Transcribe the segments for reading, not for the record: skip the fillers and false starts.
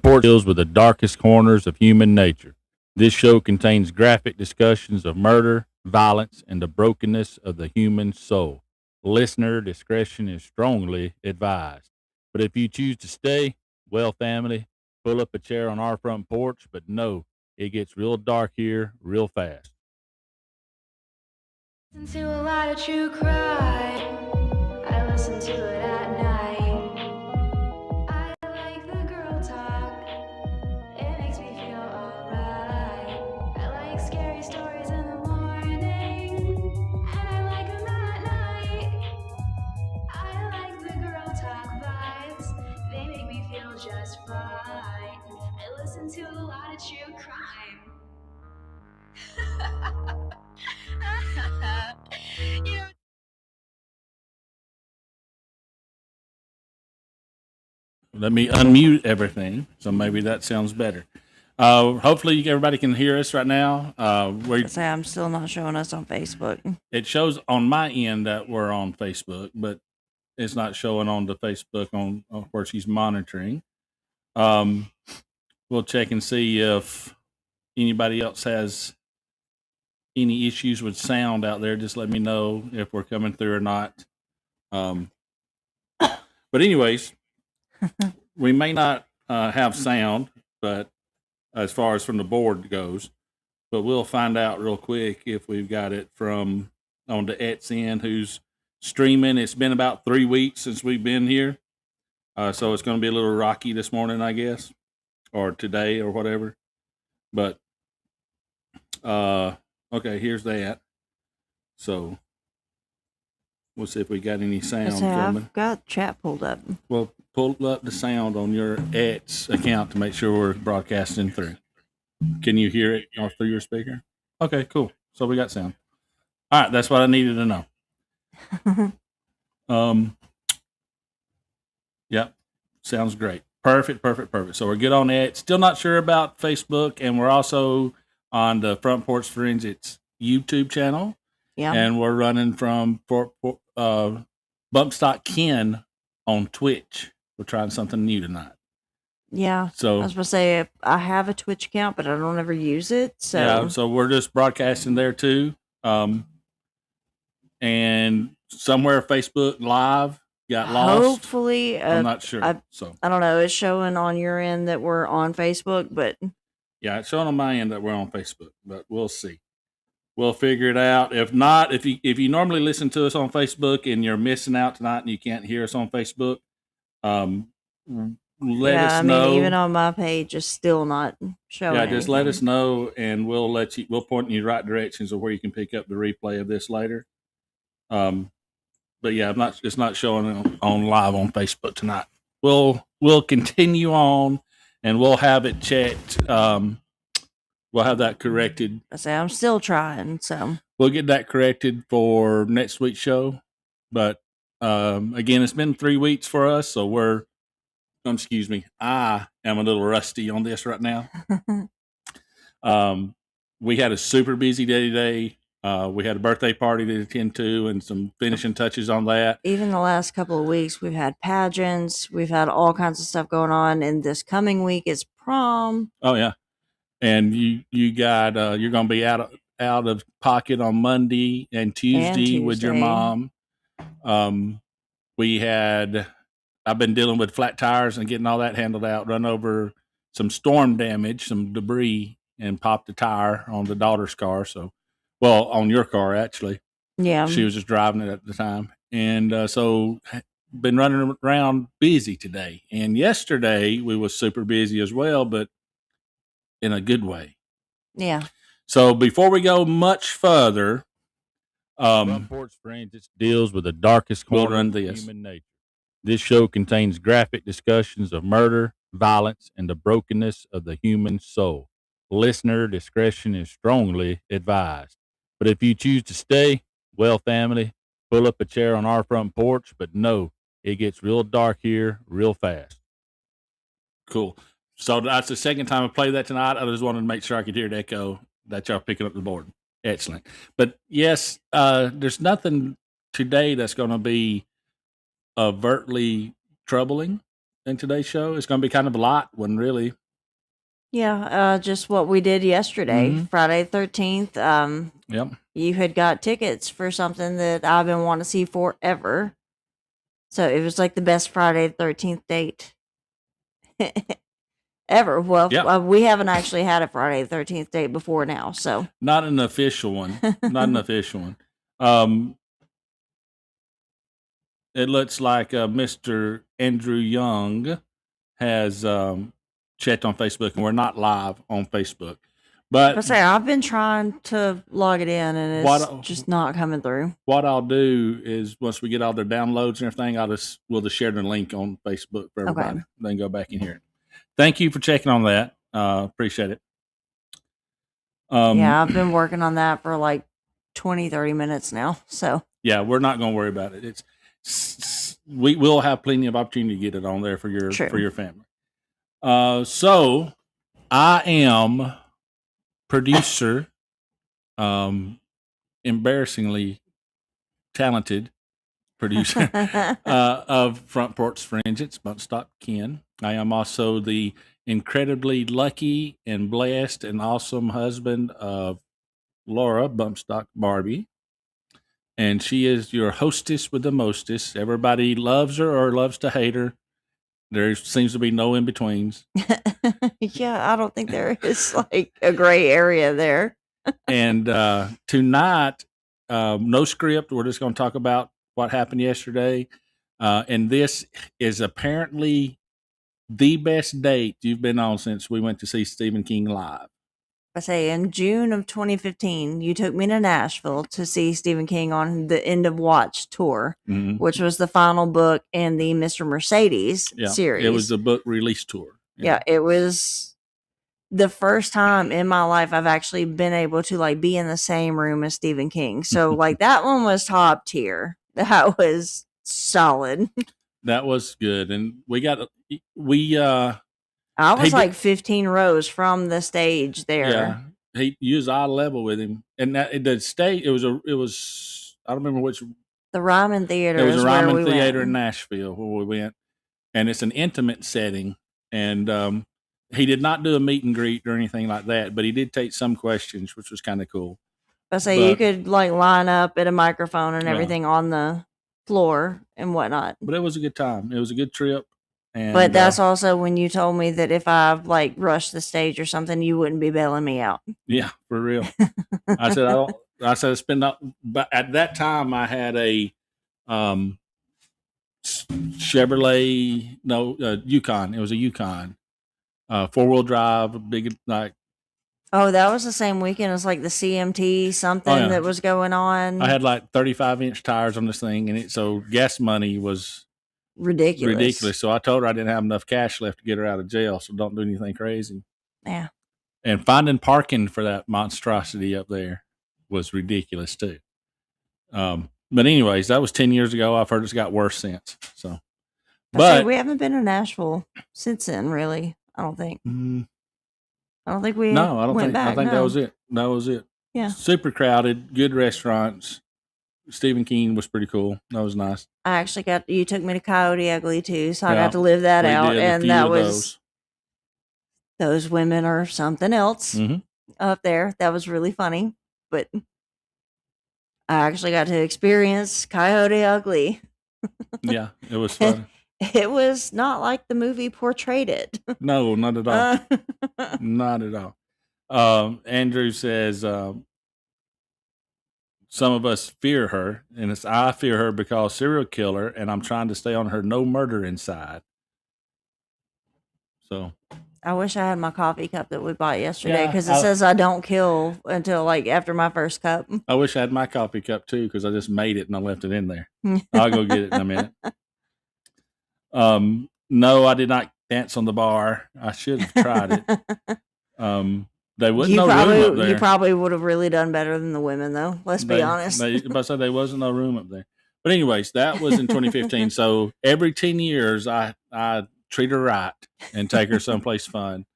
Front Porch deals with the darkest corners of human nature. This show contains graphic discussions of murder, violence, and the brokenness of the human soul. Listener discretion is strongly advised. But if you choose to stay, well, family, pull up a chair on our front porch, but know it gets real dark here real fast. Listen to a lot of true crime. I listen to it at night. I like the girl talk. It makes me feel alright. I like scary stories in the morning, and I like them at night. I like the girl talk vibes. They make me feel just fine. I listen to a lot of true crime. You know, Let me unmute everything, so maybe that sounds better. Hopefully, everybody can hear us right now. Say I'm still not showing us on Facebook. It shows on my end that we're on Facebook, but it's not showing on the Facebook on where she's monitoring. We'll check and see if anybody else has any issues with sound out there. Just let me know if we're coming through or not. But anyways, we may not have sound, but as far as from the board goes, but we'll find out real quick if we've got it from on the Ets end who's streaming. It's been about 3 weeks since we've been here, so it's going to be a little rocky this morning, I guess, or today or whatever. But okay, here's that. So we'll see if we got any sound coming. I've got chat pulled up. Well, pull up the sound on your Ets account to make sure we're broadcasting through. Can you hear it through your speaker? Okay, cool. So we got sound. All right, that's what I needed to know. Yep, sounds great. Perfect. So we're good on that. Still not sure about Facebook, and we're also on the Front Porch Forensics YouTube channel. Yeah. And we're running from Bump Stock Ken on Twitch. We're trying something new tonight. Yeah. So I was going to say I have a Twitch account, but I don't ever use it. So yeah, so we're just broadcasting there too. And somewhere Facebook Live got lost. Hopefully, I'm not sure. I don't know. It's showing on your end that we're on Facebook, but yeah, it's showing on my end that we're on Facebook, but we'll see. We'll figure it out. If not, if you normally listen to us on Facebook and you're missing out tonight and you can't hear us on Facebook, let us know. Even on my page, it's still not showing. Yeah, just let us know, and we'll point you in the right directions of where you can pick up the replay of this later. But yeah, it's not showing on live on Facebook tonight. We'll continue on, and we'll have it checked. We'll have that corrected. I say I'm still trying, so we'll get that corrected for next week's show. But again, it's been 3 weeks for us, so I am a little rusty on this right now. We had a super busy day today. We had a birthday party to attend to and some finishing touches on that. Even the last couple of weeks, we've had pageants. We've had all kinds of stuff going on. And this coming week is prom. Oh, yeah. And you got you're going to be out of pocket on Monday and Tuesday with your mom. I've been dealing with flat tires and getting all that handled out, run over some storm damage, some debris, and popped a tire on the daughter's car. Well, on your car, actually. Yeah. She was just driving it at the time. And so been running around busy today. And yesterday we was super busy as well, but in a good way. Yeah. So before we go much further, Front Porch Forensics deals with the darkest corners of human nature. This show contains graphic discussions of murder, violence, and the brokenness of the human soul. Listener discretion is strongly advised. But if you choose to stay, well, family, pull up a chair on our front porch, but know it gets real dark here real fast. Cool. So that's the second time I played that tonight. I just wanted to make sure I could hear the echo that y'all picking up the board. Excellent. But yes, there's nothing today that's going to be overtly troubling. in today's show? It's going to be kind of a lot, when really. Yeah, just what we did yesterday, Mhm. Friday the 13th. Yep. You had got tickets for something that I've been wanting to see forever. So it was like the best Friday the 13th date ever. Well, Yep. we haven't actually had a Friday the 13th date before now, so. Not an official one. Not an official one. It looks like Mr. Andrew Young has checked on Facebook, and we're not live on Facebook. But I say I've been trying to log it in, and it's just not coming through. What I'll do is once we get all their downloads and everything, we'll just share the link on Facebook for everybody. Okay. Then go back and hear it. Thank you for checking on that. Appreciate it. Yeah, I've been working on that for like 20, 30 minutes now. So yeah, we're not going to worry about it. We will have plenty of opportunity to get it on there for your family. So I am producer, embarrassingly talented producer of Front Porch Fringe. It's Bumpstock Ken. I am also the incredibly lucky and blessed and awesome husband of Laura Bumpstock Barbie. And she is your hostess with the mostest. Everybody loves her or loves to hate her. There seems to be no in betweens. Yeah, I don't think there is like a gray area there. And tonight, no script. We're just going to talk about what happened yesterday. And this is apparently the best date you've been on since we went to see Stephen King live. I say in June of 2015, you took me to Nashville to see Stephen King on the End of Watch tour, which was the final book in the Mr. Mercedes series. It was the book release tour. Yeah, it was the first time in my life I've actually been able to like be in the same room as Stephen King. So like that one was top tier. That was solid. That was good. And I was like 15 rows from the stage there. Yeah, he used eye level with him, and the stage. It was. I don't remember which. The Ryman Theater. It was a Ryman Theater in Nashville where we went, and it's an intimate setting. And he did not do a meet and greet or anything like that, but he did take some questions, which was kind of cool. You could like line up at a microphone and everything on the floor and whatnot. But it was a good time. It was a good trip. And, but that's also when you told me that if I like rushed the stage or something, you wouldn't be bailing me out. Yeah, for real. I said but at that time I had a Chevrolet, Yukon. It was a Yukon, 4-wheel drive, big like. Oh, that was the same weekend as like the CMT something that was going on. I had like 35-inch tires on this thing, and so gas money was ridiculous. So I told her I didn't have enough cash left to get her out of jail, so don't do anything crazy. Yeah. And finding parking for that monstrosity up there was ridiculous too. But anyways, that was 10 years ago. I've heard it's got worse since. So, but we haven't been to Nashville since then, really. I don't think. I don't think we. No, I don't went think. back, I think that was it. That was it. Yeah. Super crowded, good restaurants. Stephen King was pretty cool. That was nice. I actually you took me to Coyote Ugly too, so I got to live that out, and that was. Those women are something else up there. That was really funny, but I actually got to experience Coyote Ugly. Yeah, it was fun. It was not like the movie portrayed it. No, not at all. Not at all. Andrew says some of us fear her, and I fear her because serial killer, and I'm trying to stay on her no murder inside. So I wish I had my coffee cup that we bought yesterday because it says I don't kill until like after my first cup. I wish I had my coffee cup too because I just made it and I left it in there. I'll go get it in a minute. No, I did not dance on the bar. I should have tried it. They wouldn't no room up there. You probably would have really done better than the women, though. Let's be honest. But so there wasn't no room up there. But anyways, that was in 2015. So every 10 years, I treat her right and take her someplace fun.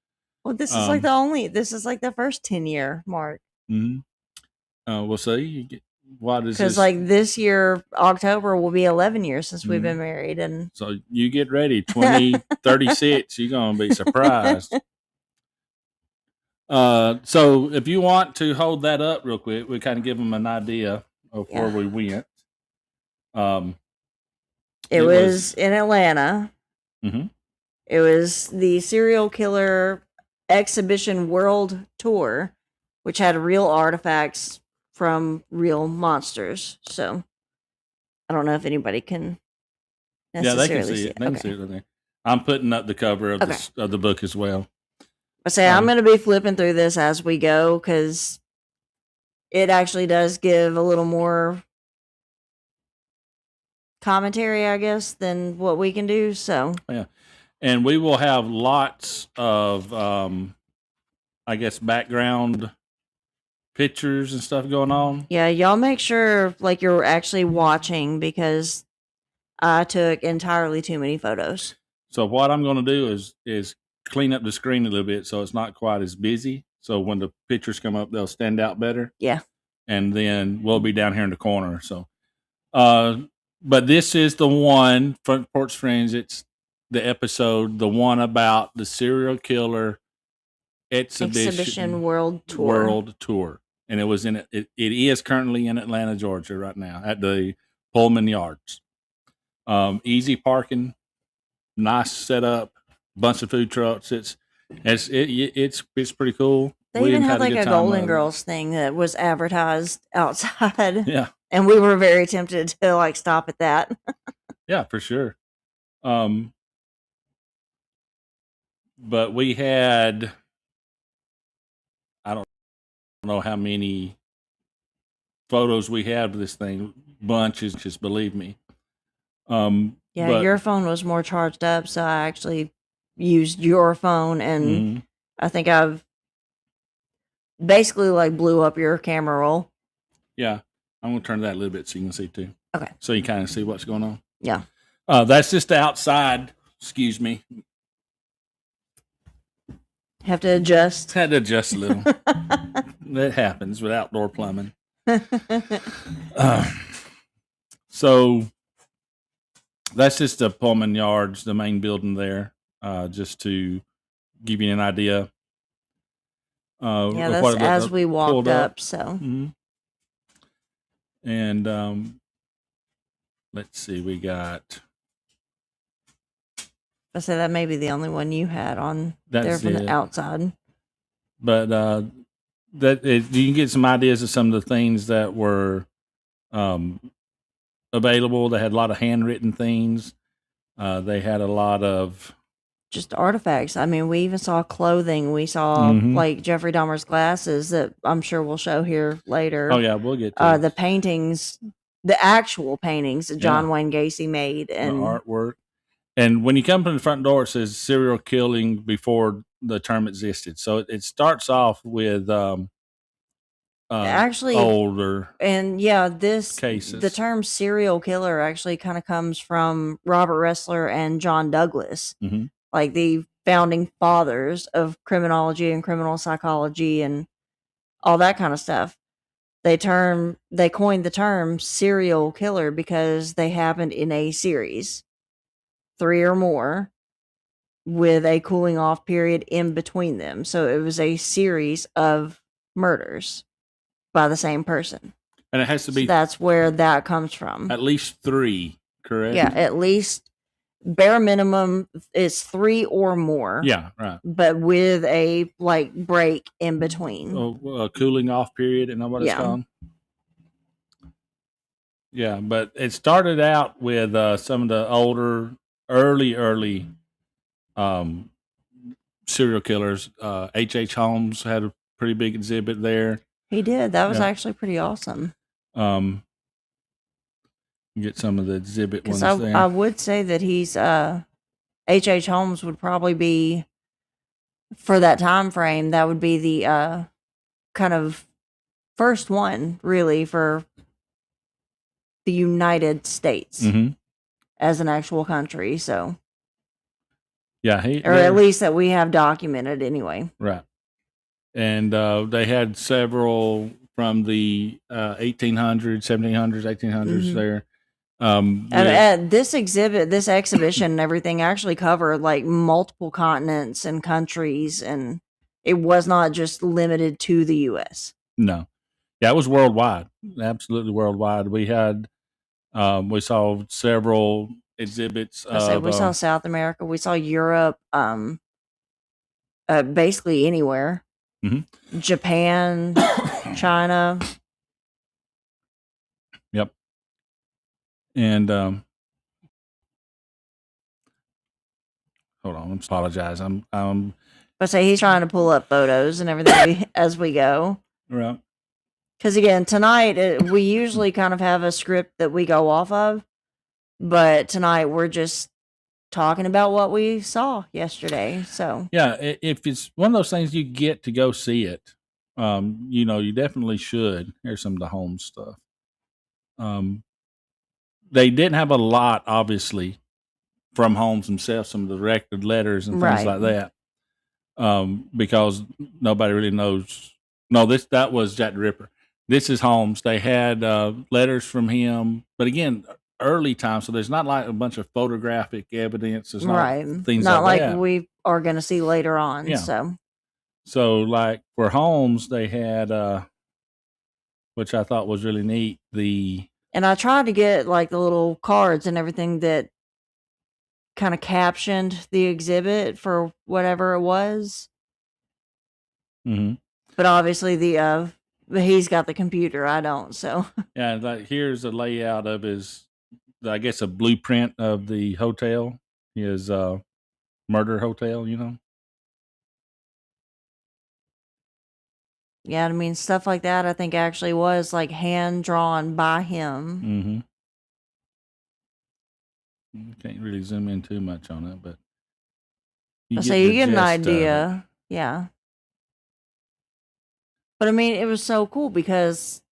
Well, this is like the first 10-year mark. We'll see. what is this? Because like this year, October will be 11 years since we've been married, and so you get ready, 2036, you're gonna be surprised. So if you want to hold that up real quick, we kind of give them an idea of where we went. It was in Atlanta. Mm-hmm. It was the Serial Killer Exhibition World Tour, which had real artifacts from real monsters. So I don't know if anybody can necessarily they can see it. They can see it right there. I'm putting up the cover of, of the book as well. I say I'm going to be flipping through this as we go because it actually does give a little more commentary, I guess, than what we can do. So yeah, and we will have lots of, I guess, background pictures and stuff going on. Yeah, y'all make sure like you're actually watching because I took entirely too many photos. So what I'm going to do is clean up the screen a little bit so it's not quite as busy. So when the pictures come up, they'll stand out better. Yeah. And then we'll be down here in the corner. So, but this is the one, Front Porch Friends. It's the episode, the one about the Serial Killer Exhibition World Tour. And it was it is currently in Atlanta, Georgia right now at the Pullman Yards. Easy parking, nice setup, bunch of food trucks. It's pretty cool. They even had like a Golden Girls thing that was advertised outside. Yeah. And we were very tempted to like stop at that. Yeah, for sure. But we had, I don't know how many photos we had of this thing. Bunches, just believe me. Yeah, your phone was more charged up, so I actually used your phone, and I think I've basically like blew up your camera roll. Yeah, I'm gonna turn that a little bit so you can see too. Okay. So you kind of see what's going on. Yeah. That's just the outside. Excuse me. Have to adjust. Had to adjust a little. That happens with outdoor plumbing. So that's just the Pullman Yards, the main building there, just to give you an idea. Yeah, that's as we walked up. So, and let's see, we got. I say that may be the only one you had on there from the outside. But you can get some ideas of some of the things that were available. They had a lot of handwritten things. They had a lot of just artifacts. I mean, we even saw clothing. We saw like Jeffrey Dahmer's glasses that I'm sure we'll show here later. Oh yeah, we'll get to the paintings, the actual paintings that John Wayne Gacy made, and the artwork. And when you come to the front door, it says serial killing before the term existed. So it starts off with actually older and this cases. The term serial killer actually kind of comes from Robert Ressler and John Douglas, like the founding fathers of criminology and criminal psychology and all that kind of stuff. They coined the term serial killer because they happened in a series, 3 or more, with a cooling off period in between them. So it was a series of murders by the same person. And it has to be. So that's where that comes from. At least 3, correct? Yeah, at least bare minimum is 3 or more. Yeah, right. But with a like break in between. A cooling off period, and what it's called. Yeah, but it started out with some of the older, early serial killers. H.H. Holmes had a pretty big exhibit there. He did. That was actually pretty awesome. Get some of the exhibit ones there. I would say that he's H.H. Holmes would probably be, for that time frame, that would be the kind of first one really for the United States as an actual country. So yeah, or at least that we have documented anyway. Right. And they had several from the 1800s, 1700s, 1800s there. This exhibition and everything actually covered like multiple continents and countries, and it was not just limited to the U.S. No. Yeah, it was worldwide, absolutely worldwide. We had, we saw several exhibits. We saw South America, we saw Europe, basically anywhere. Mm-hmm. Japan, China. Yep. And hold on, I apologize. I say he's trying to pull up photos and everything as we go. Right. Because again, tonight we usually kind of have a script that we go off of, but tonight we're just talking about what we saw yesterday. So yeah, if it's one of those things you get to go see it, you definitely should. Here's some of the home stuff. They didn't have a lot, obviously, from Holmes himself, some of the record letters and things like that, because nobody really knows. No, that was Jack the Ripper. This is Holmes. They had letters from him, but again, early time, so there's not like a bunch of photographic evidence. There's not things not like that. That. We are going to see later on. Yeah. So like for Holmes, they had, which I thought was really neat. And I tried to get like the little cards and everything that kind of captioned the exhibit for whatever it was. Mm-hmm. But obviously he's got the computer. I don't. So yeah, like here's a layout of his, I guess, a blueprint of the hotel, his murder hotel. Yeah, I mean stuff like that. I think actually was like hand drawn by Mm-hmm. him. Can't really zoom in too much on it, but you get an idea. Yeah. But I mean, it was so cool because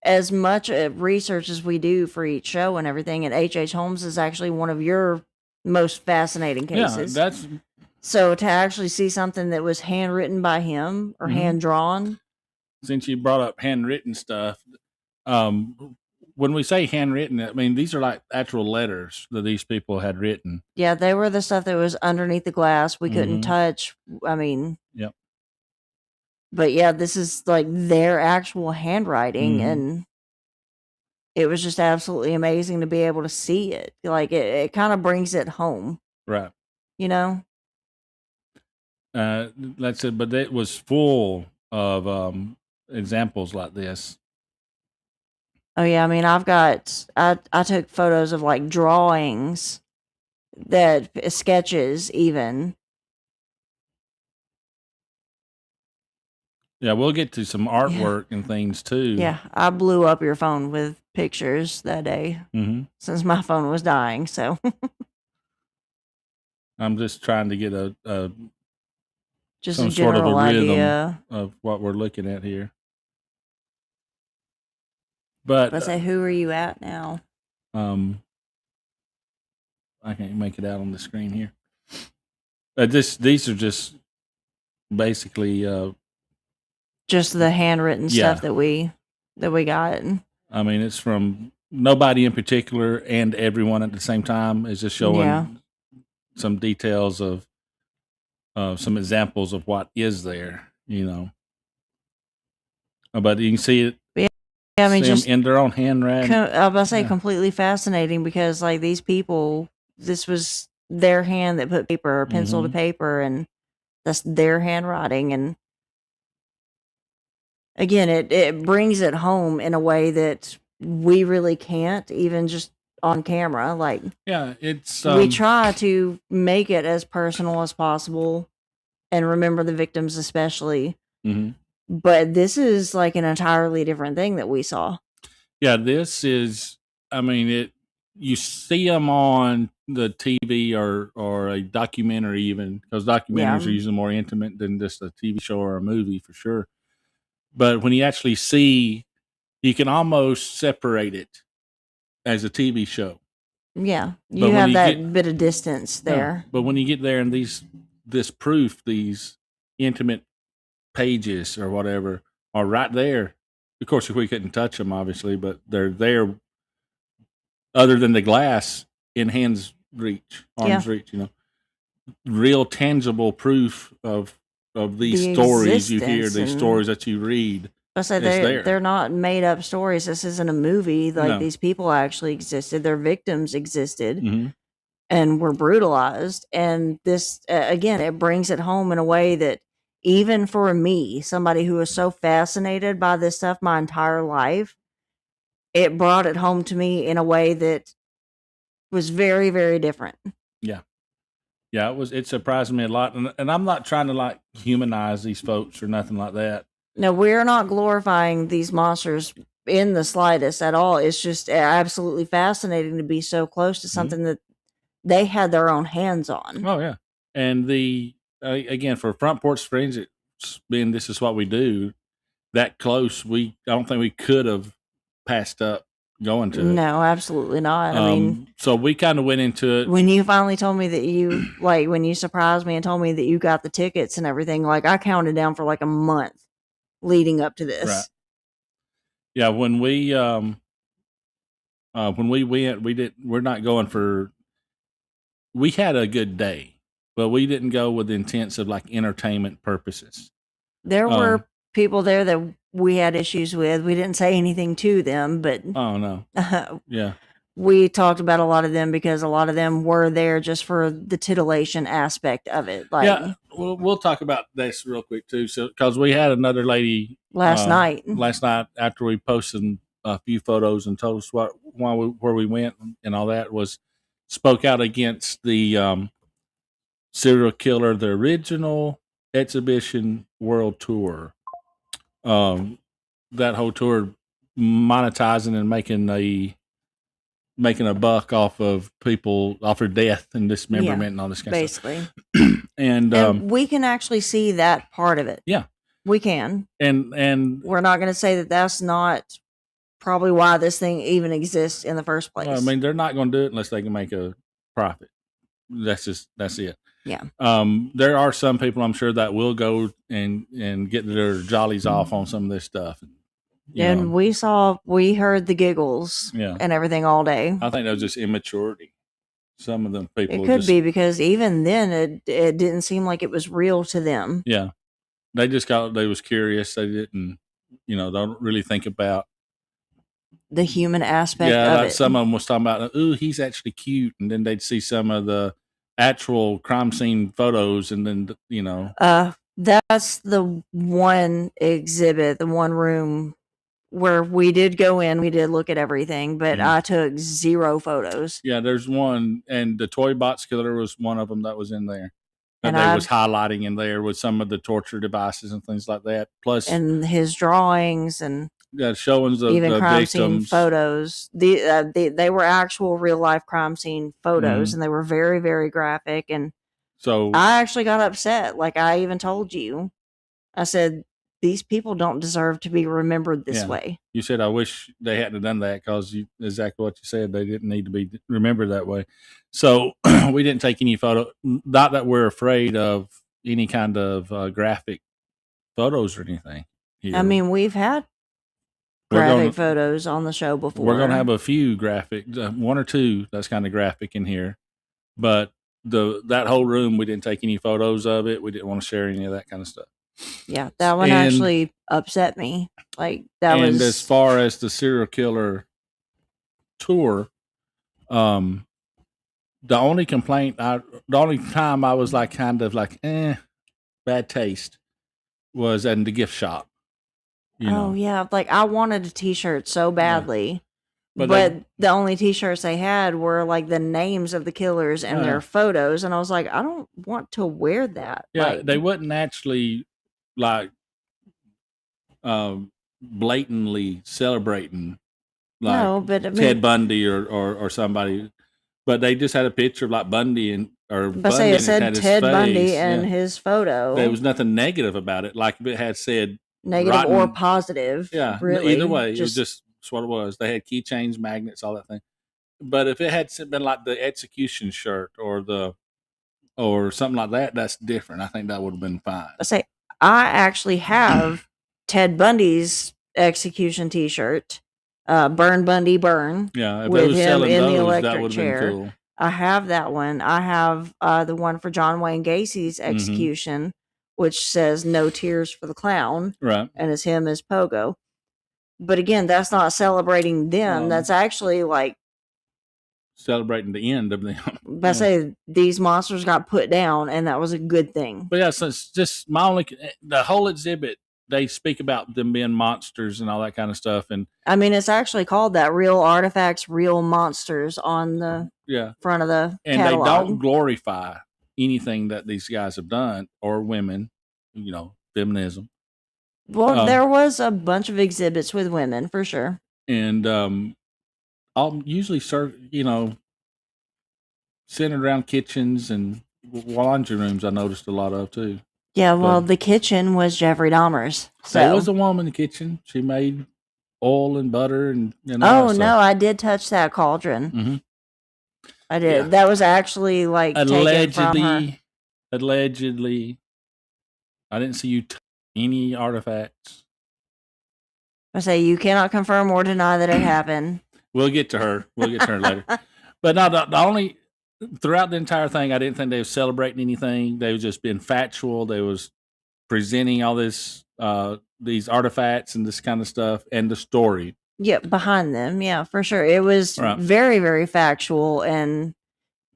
as much research as we do for each show and everything, and H.H. Holmes is actually one of your most fascinating cases. Yeah, so to actually see something that was handwritten by him or hand drawn. Since you brought up handwritten stuff, when we say handwritten, I mean these are like actual letters that these people had written. Yeah, they were the stuff that was underneath the glass we couldn't touch. I mean, yep. But yeah, this is like their actual handwriting, and it was just absolutely amazing to be able to see it. Like it kind of brings it home, right? That's it. But it was full of examples like this. Oh yeah, I mean, I took photos of like drawings, sketches even. Yeah, we'll get to some artwork and things too. Yeah, I blew up your phone with pictures that day since my phone was dying. So I'm just trying to get some sort of a rhythm of what we're looking at here. But let's say, who are you at now? I can't make it out on the screen here. These are just basically just the handwritten stuff that we got. I mean, it's from nobody in particular and everyone at the same time. Is just showing some details of some examples of what is there, But you can see it. Yeah, I mean, just in their own handwriting. I was about to say completely fascinating because like these people, this was their hand that put paper or pencil to paper, and that's their handwriting. And again, it brings it home in a way that we really can't, even just on camera. Like, it's we try to make it as personal as possible and remember the victims especially. But this is like an entirely different thing that we saw. Yeah, this is, I mean, you see them on the TV or a documentary even, because documentaries are usually more intimate than just a TV show or a movie for sure. But when you actually see, you can almost separate it as a TV show. Yeah, you have that bit of distance there. But when you get there and this proof, these intimate pages or whatever are right there, Of course, we couldn't touch them, obviously, but they're there. Other than the glass in arm's reach, real tangible proof of these stories you hear, these stories that you read. I said they're not made up stories. This isn't a movie. Like these people actually existed. Their victims existed and were brutalized. And this, again, it brings it home in a way that even for me, somebody who was so fascinated by this stuff my entire life, it brought it home to me in a way that was very, very different. Yeah. Yeah, it surprised me a lot. And I'm not trying to like humanize these folks or nothing like that. No, we're not glorifying these monsters in the slightest at all. It's just absolutely fascinating to be so close to something that they had their own hands on. Oh, yeah. And again, for Front Porch Springs, being this is what we do, that close, I don't think we could have passed up going to it. No, absolutely not. I mean, so we kind of went into it. When you finally told me that you, like, when you surprised me and told me that you got the tickets and everything, like, I counted down for like a month leading up to this. Right. Yeah, when we went, we're not going for. We had a good day, but we didn't go with the intents of like entertainment purposes. There were people there that we had issues with. We didn't say anything to them, but oh no, yeah, we talked about a lot of them because a lot of them were there just for the titillation aspect of it. Like, yeah, we'll talk about this real quick too. So, because we had another lady last night after we posted a few photos and told us where we went and all that, spoke out against the serial killer, the original exhibition world tour. That whole tour monetizing and making a buck off of people, off of death and dismemberment and all this kind of stuff. Basically. and we can actually see that part of it. Yeah. We can. And we're not going to say that that's not probably why this thing even exists in the first place. Well, I mean, they're not going to do it unless they can make a profit. That's it. Yeah. There are some people, I'm sure, that will go and get their jollies off on some of this stuff. And we heard the giggles and everything all day. I think that was just immaturity. Some of them people. It could be because even then it didn't seem like it was real to them. Yeah. They was curious. They didn't, don't really think about the human aspect of it. Some of them was talking about, ooh, he's actually cute. And then they'd see some of the actual crime scene photos and then, that's the one exhibit, the one room where we did go in, we did look at everything, but I took 0 photos. Yeah, there's one, and the Toy Box Killer was one of them that was in there. And they was highlighting in there with some of the torture devices and things like that. Plus, and his drawings and showings of even the crime victims. Scene photos. They were actual real life crime scene photos, and they were very, very graphic. And so I actually got upset. Like I even told you, I said, these people don't deserve to be remembered this way. You said, I wish they hadn't done that because exactly what you said. They didn't need to be remembered that way. So we didn't take any photo. Not that we're afraid of any kind of graphic photos or anything here. I mean, we've had graphic photos on the show before. We're going to have a few graphic, 1 or 2 that's kind of graphic in here. But that whole room, we didn't take any photos of it. We didn't want to share any of that kind of stuff. Yeah, that one actually upset me. Like that was. And as far as the serial killer tour, the only time I was like kind of like bad taste was in the gift shop. Yeah, like I wanted a T-shirt so badly, but the only T-shirts they had were like the names of the killers and their photos, and I was like, I don't want to wear that. Yeah, like, they wouldn't actually like blatantly celebrating like Ted Bundy or somebody, but they just had a picture of like Bundy and it said Ted Bundy and his photo. There was nothing negative about it. Like if it had said negative rotten, or positive. Yeah, really, either way, it was just what it was. They had keychains, magnets, all that thing. But if it had been like the execution shirt or something like that, that's different. I think that would have been fine. I actually have Ted Bundy's execution T-shirt, Burn Bundy Burn. Yeah, if with they was him selling in the those, that electric would have been chair. cool. I have that one. I have the one for John Wayne Gacy's execution, which says "No Tears for the Clown," Right, and it's him as Pogo. But again, that's not celebrating them. That's actually like celebrating the end of them. I say these monsters got put down, and that was a good thing. But yeah, so it's just my only the whole exhibit. They speak about them being monsters and all that kind of stuff, and I mean, it's actually called that: Real Artifacts, Real Monsters on the front of the and catalog. they don't glorify anything that these guys have done or women, feminism. Well, there was a bunch of exhibits with women for sure, and I'll usually centered around kitchens and laundry rooms. I noticed a lot of too. Yeah, well, the kitchen was Jeffrey Dahmer's. So there was a woman in the kitchen. She made oil and butter and oh no, I did touch that cauldron. Mm-hmm. I did. Yeah. That was actually like allegedly. I didn't see you any artifacts. I say you cannot confirm or deny that it happened. We'll get to her. Later. But no, the only throughout the entire thing, I didn't think they were celebrating anything. They was just being factual. They was presenting all this, these artifacts and this kind of stuff, and the story. Yeah, behind them. Yeah, for sure. It was very, very factual, and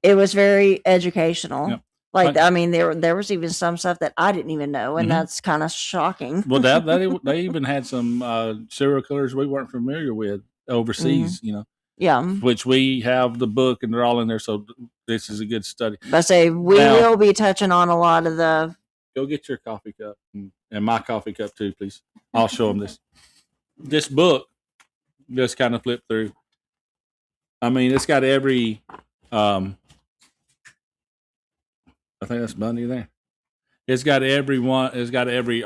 it was very educational. Yep. Like, I mean, there was even some stuff that I didn't even know, and that's kind of shocking. Well, they even had some serial killers we weren't familiar with overseas, Yeah. Which we have the book, and they're all in there, so this is a good study. I say we will be touching on a lot of the... Go get your coffee cup, and my coffee cup too, please. I'll show them this. This book, just kind of flip through. I mean, it's got every... I think that's Bundy there. It's got every one. It's got every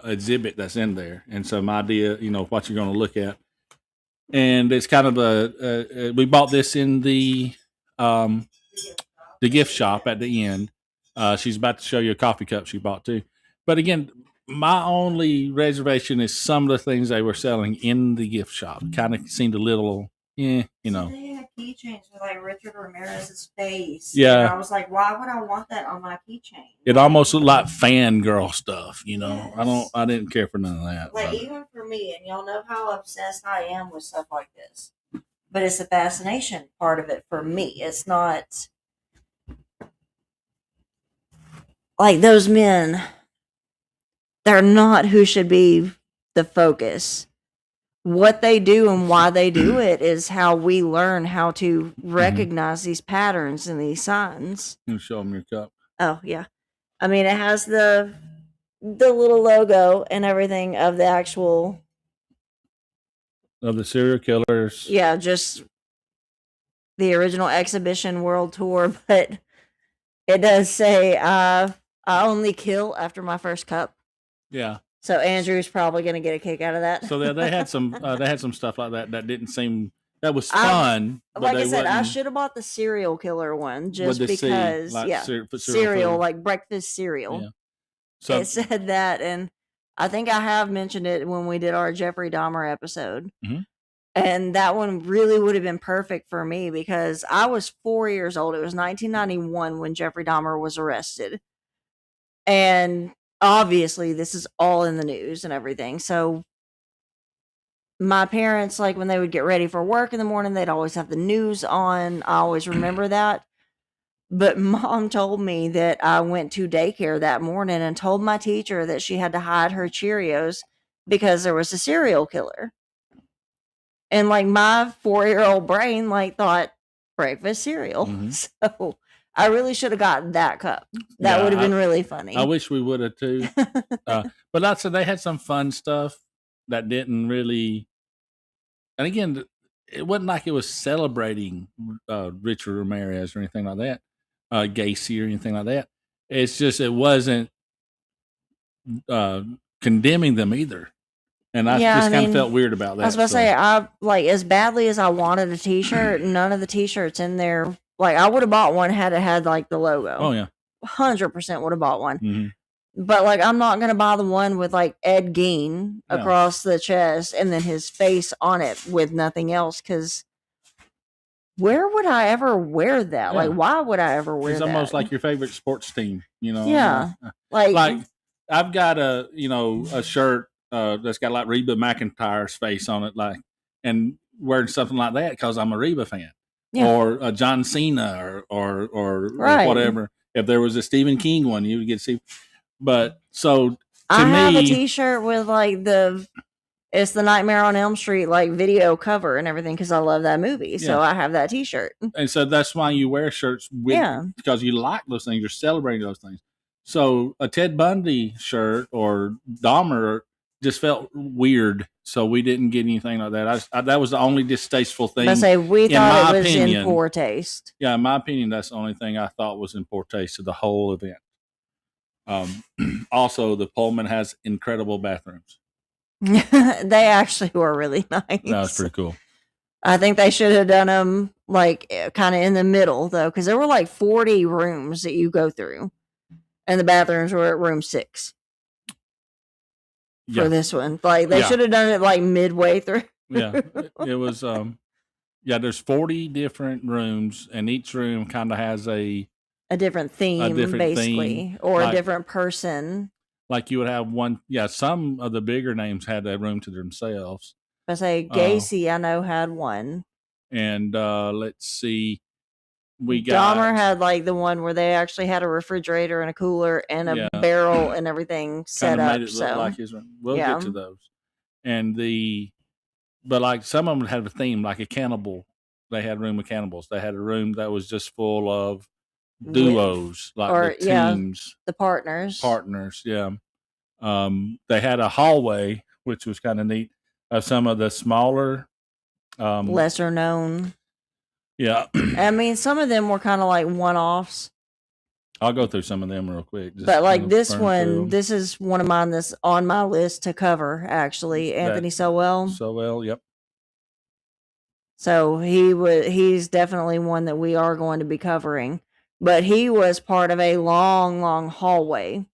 exhibit that's in there, and some idea, what you're going to look at. And it's kind of we bought this in the gift shop at the end. She's about to show you a coffee cup she bought too. But again, my only reservation is some of the things they were selling in the gift shop kind of seemed a little, They had keychains with like Richard Ramirez's face. Yeah, and I was like, why would I want that on my keychain? It almost looked like fangirl stuff, Yes. I didn't care for none of that. Like even for me, and y'all know how obsessed I am with stuff like this. But it's the fascination part of it for me. It's not like those men. They're not who should be the focus. What they do and why they do it is how we learn how to recognize these patterns and these signs. You show them your cup. Oh yeah, I mean it has the little logo and everything of the actual of the serial killers. Yeah, just the original exhibition world tour, but it does say I only kill after my first cup. Yeah. So Andrew's probably going to get a kick out of that. So they had some stuff like that didn't seem that was fun. Like I said, I should have bought the serial killer one just because cereal like breakfast cereal. Yeah. So it said that, and I think I have mentioned it when we did our Jeffrey Dahmer episode. Mm-hmm. And that one really would have been perfect for me because I was 4 years old. It was 1991 when Jeffrey Dahmer was arrested. And obviously this is all in the news and everything. So my parents, like when they would get ready for work in the morning, they'd always have the news on. I always remember that. But Mom told me that I went to daycare that morning and told my teacher that she had to hide her Cheerios because there was a serial killer. And like my 4-year-old brain thought breakfast cereal. Mm-hmm. So I really should have gotten that cup. That would have been really funny. I wish we would have too. But like I said, they had some fun stuff that didn't really. And again, it wasn't like it was celebrating Richard Ramirez or anything like that, Gacy or anything like that. It's just it wasn't condemning them either. And I just kind of felt weird about that. I was about to say, as badly as I wanted a T-shirt, none of the T-shirts in there. Like I would have bought one had it had like the logo. Oh yeah, 100% would have bought one. Mm-hmm. But like, I'm not gonna buy the one with like Ed Gein across the chest and then his face on it with nothing else. Because where would I ever wear that? Like, why would I ever wear that? It's almost like your favorite sports team, you know? Yeah, like I've got a shirt that's got like Reba McEntire's face on it, like, and wearing something like that because I'm a Reba fan, or a John Cena or whatever. If there was a Stephen King one, you would get to see. But so I have a T-shirt with like it's the Nightmare on Elm Street like video cover and everything because I love that movie. So I have that T-shirt, and so that's why you wear shirts because you like those things. You're celebrating those things. So a Ted Bundy shirt or Dahmer just felt weird, so we didn't get anything like that. That was the only distasteful thing. I say we thought it was in poor taste. Yeah, in my opinion, that's the only thing I thought was in poor taste of the whole event. Also, the Pullman has incredible bathrooms. They actually were really nice. That was pretty cool. I think they should have done them like kind of in the middle though, because there were like 40 rooms that you go through, and the bathrooms were at room 6 for this one. Like they should have done it like midway through. It was. There's 40 different rooms, and each room kind of has a different theme, basically, or like, a different person. Like you would have one. Yeah, some of the bigger names had that room to themselves. I say Gacy, I know, had one. And let's see. Dahmer had like the one where they actually had a refrigerator and a cooler and a barrel and everything set up. Made it look like his room. We'll get to those. And but like some of them had a theme, like a cannibal. They had a room of cannibals. They had a room that was just full of duos, like the teams, the partners. Yeah. They had a hallway, which was kind of neat, of some of the smaller, lesser known. Yeah. I mean, some of them were kind of like one-offs. I'll go through some of them real quick. But like this one, this is one of mine that's on my list to cover, actually. Anthony Sowell. Sowell, yep. So he's definitely one that we are going to be covering. But he was part of a long, long hallway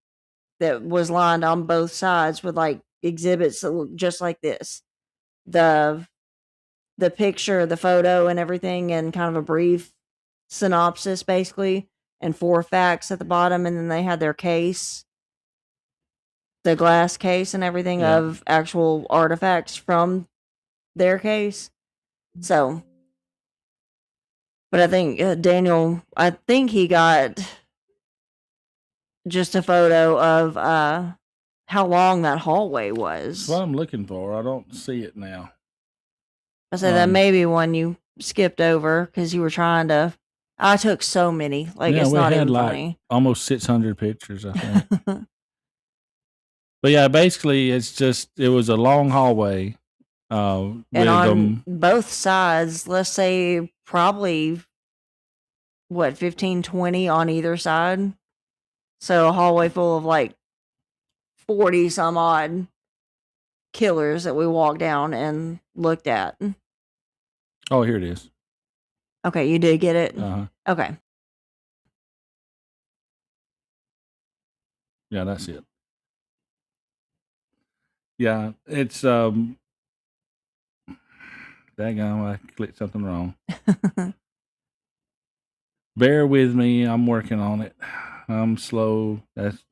that was lined on both sides with like exhibits that look just like this. The picture, the photo and everything, and kind of a brief synopsis basically, and 4 facts at the bottom, and then they had their case, the glass case and everything of actual artifacts from their case. So, but I think Daniel, I think he got just a photo of how long that hallway was. That's what I'm looking for. I don't see it now. I said that may be one you skipped over because you were trying to. I took so many, like it's not even funny. Almost 600 pictures, I think. But yeah, basically, it was a long hallway. And on both sides, let's say probably 15, 20 on either side. So a hallway full of like 40 some odd killers that we walked down and looked at. Oh, here it is. Okay, you did get it? Uh-huh. Okay. Yeah, that's it. Yeah, it's daggone, I clicked something wrong. Bear with me, I'm working on it. I'm slow. That's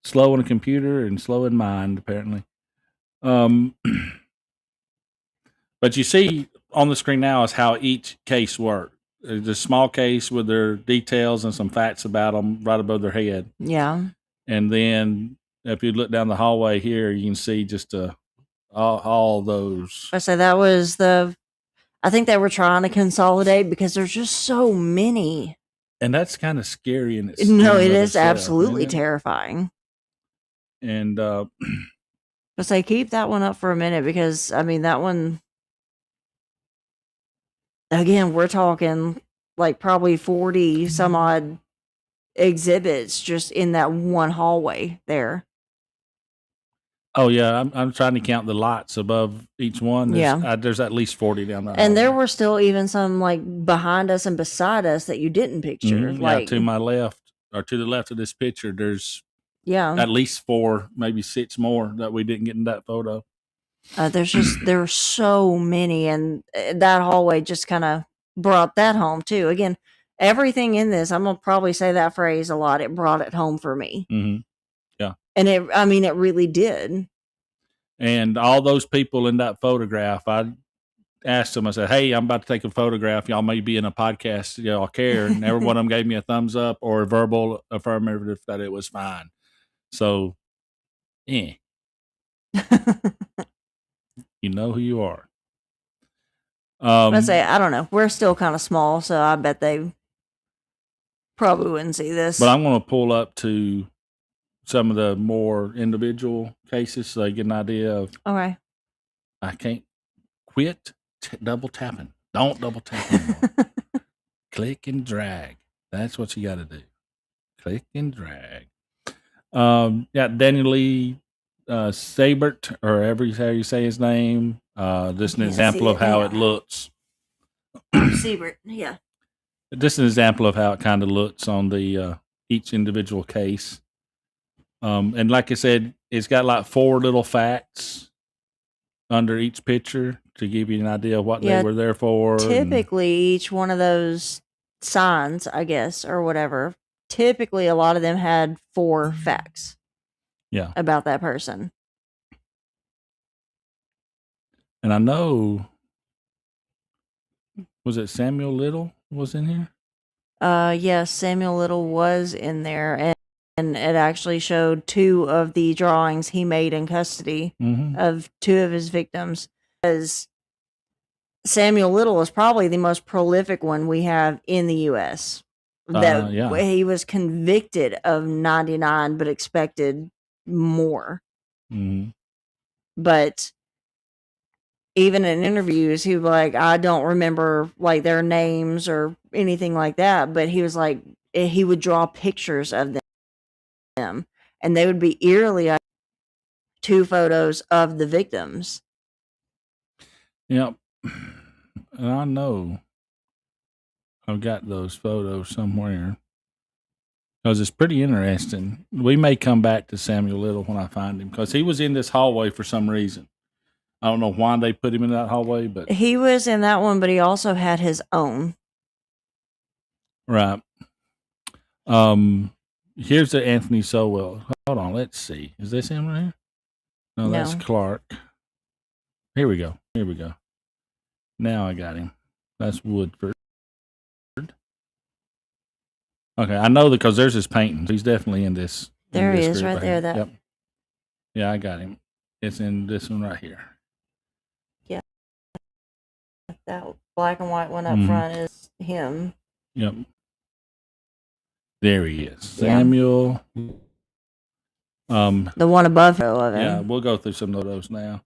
slow on a computer and slow in mind, apparently. But you see on the screen now is how each case worked. There's a small case with their details and some facts about them right above their head. Yeah. And then if you look down the hallway here, you can see just all those. I said that was I think they were trying to consolidate because there's just so many. And that's kind of scary in itself. No, it is absolutely terrifying. And but say keep that one up for a minute because I mean that one. Again, we're talking like probably 40 some odd exhibits just in that one hallway there. Oh yeah, I'm trying to count the lights above each one. There's at least 40 down there. And there were still even some like behind us and beside us that you didn't picture. Mm-hmm. Like to my left or to the left of this picture, there's Yeah. At least 4, maybe 6 more that we didn't get in that photo. There were so many, and that hallway just kind of brought that home too. Again, everything in this, I'm gonna probably say that phrase a lot. It brought it home for me. Mm-hmm. Yeah, and it really did. And all those people in that photograph, I asked them. I said, "Hey, I'm about to take a photograph. Y'all may be in a podcast. Y'all care?" And every one of them gave me a thumbs up or a verbal affirmative that it was fine. So, yeah. You know who you are. Let's say, I don't know. We're still kind of small, so I bet they probably wouldn't see this. But I'm going to pull up to some of the more individual cases so they get an idea of. Okay. I can't quit double tapping. Don't double tap anymore. Click and drag. That's what you got to do. Click and drag. Yeah, Daniel Lee Sabert, or how you say his name. Just an example of how it looks. Siebert, yeah. Just an example of how it kind of looks on the each individual case. And like I said, it's got like 4 little facts under each picture to give you an idea of what they were there for. Typically, each one of those signs, I guess, or whatever, typically a lot of them had 4 facts. Yeah. About that person. And I know, was it Samuel Little was in here? Yes, Samuel Little was in there, and it actually showed 2 of the drawings he made in custody of 2 of his victims. Because Samuel Little is probably the most prolific one we have in the U.S. He was convicted of 99, but expected more. Mm-hmm. But even in interviews, he was like, I don't remember like their names or anything like that. But he was like, he would draw pictures of them, and they would be eerily 2 photos of the victims. Yep. And I know I've got those photos somewhere because it's pretty interesting. We may come back to Samuel Little when I find him because he was in this hallway for some reason. I don't know why they put him in that hallway, but he was in that one, but he also had his own. Right. Here's the Anthony Sowell. Hold on, let's see. Is this him right here? No, that's Clark. Here we go. Now I got him. That's Woodford. Okay, I know because there's his painting. He's definitely in this. There he is, right there. Yep. Yeah, I got him. It's in this one right here. Yeah. That black and white one up front is him. Yep. There he is. Samuel. The one above him. Yeah, we'll go through some of those now.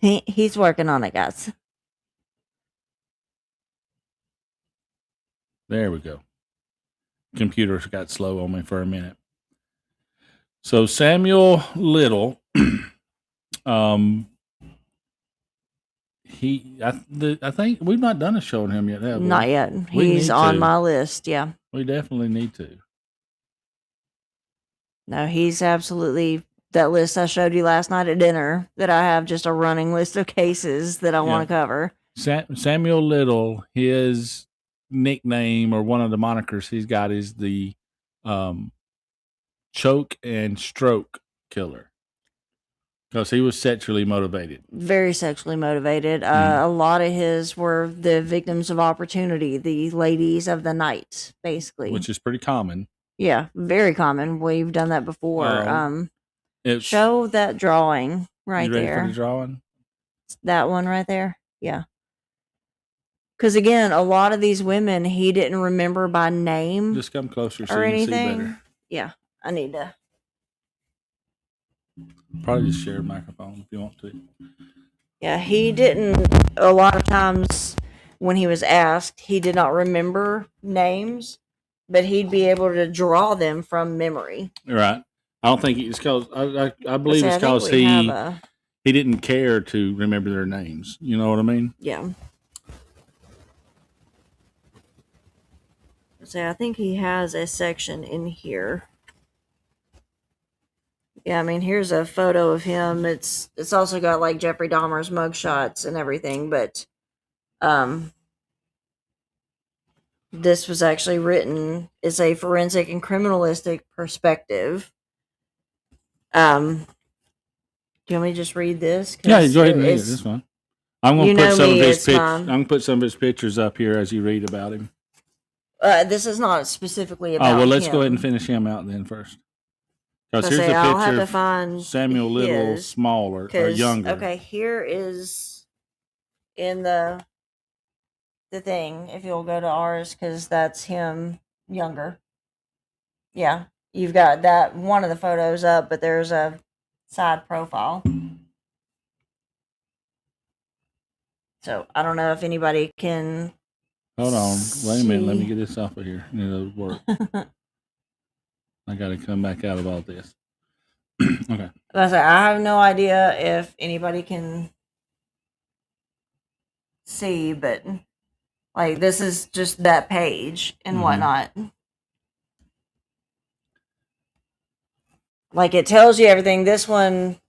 He's working on it, guys. There we go. Computer got slow on me for a minute. So Samuel Little, I think we've not done a show on him yet, have we? Not yet. He's on my list. Yeah, we definitely need to. No, he's absolutely that list I showed you last night at dinner. That I have just a running list of cases that I want to cover. Samuel Little, his nickname or one of the monikers he's got is the choke and stroke killer. Because he was sexually motivated. Very sexually motivated. A lot of his were the victims of opportunity, the ladies of the night, basically. Which is pretty common. Yeah, very common. We've done that before. Show that drawing right there. You ready for the drawing? That one right there? Yeah. Because again, a lot of these women, he didn't remember by name. Just come closer so or you anything. can see better. Yeah, I need to. Probably just share a microphone if you want to. Yeah, he didn't. A lot of times when he was asked, he did not remember names, but he'd be able to draw them from memory. Right. I don't think it's because I believe it's because he didn't care to remember their names. You know what I mean? Yeah. So I think he has a section in here. Yeah, I mean, here's a photo of him. It's also got like Jeffrey Dahmer's mugshots and everything, but this was actually written as a forensic and criminalistic perspective. Do you want me to just read this? Yeah, go ahead and read it. This one. I'm going to put some of his pictures. I'm going to put some of his pictures up here as you read about him. This is not specifically about him. Oh, well, let's go ahead and finish him out then first. Because here's a picture of Samuel Little smaller or younger. Okay, here is in the thing, if you'll go to ours, because that's him younger. Yeah, you've got that one of the photos up, but there's a side profile. So I don't know if anybody can. Hold on, wait a minute. Let me get this off of here. It'll work. I got to come back out of all this. Okay. I have no idea if anybody can see, but like this is just that page and whatnot. Like it tells you everything. This one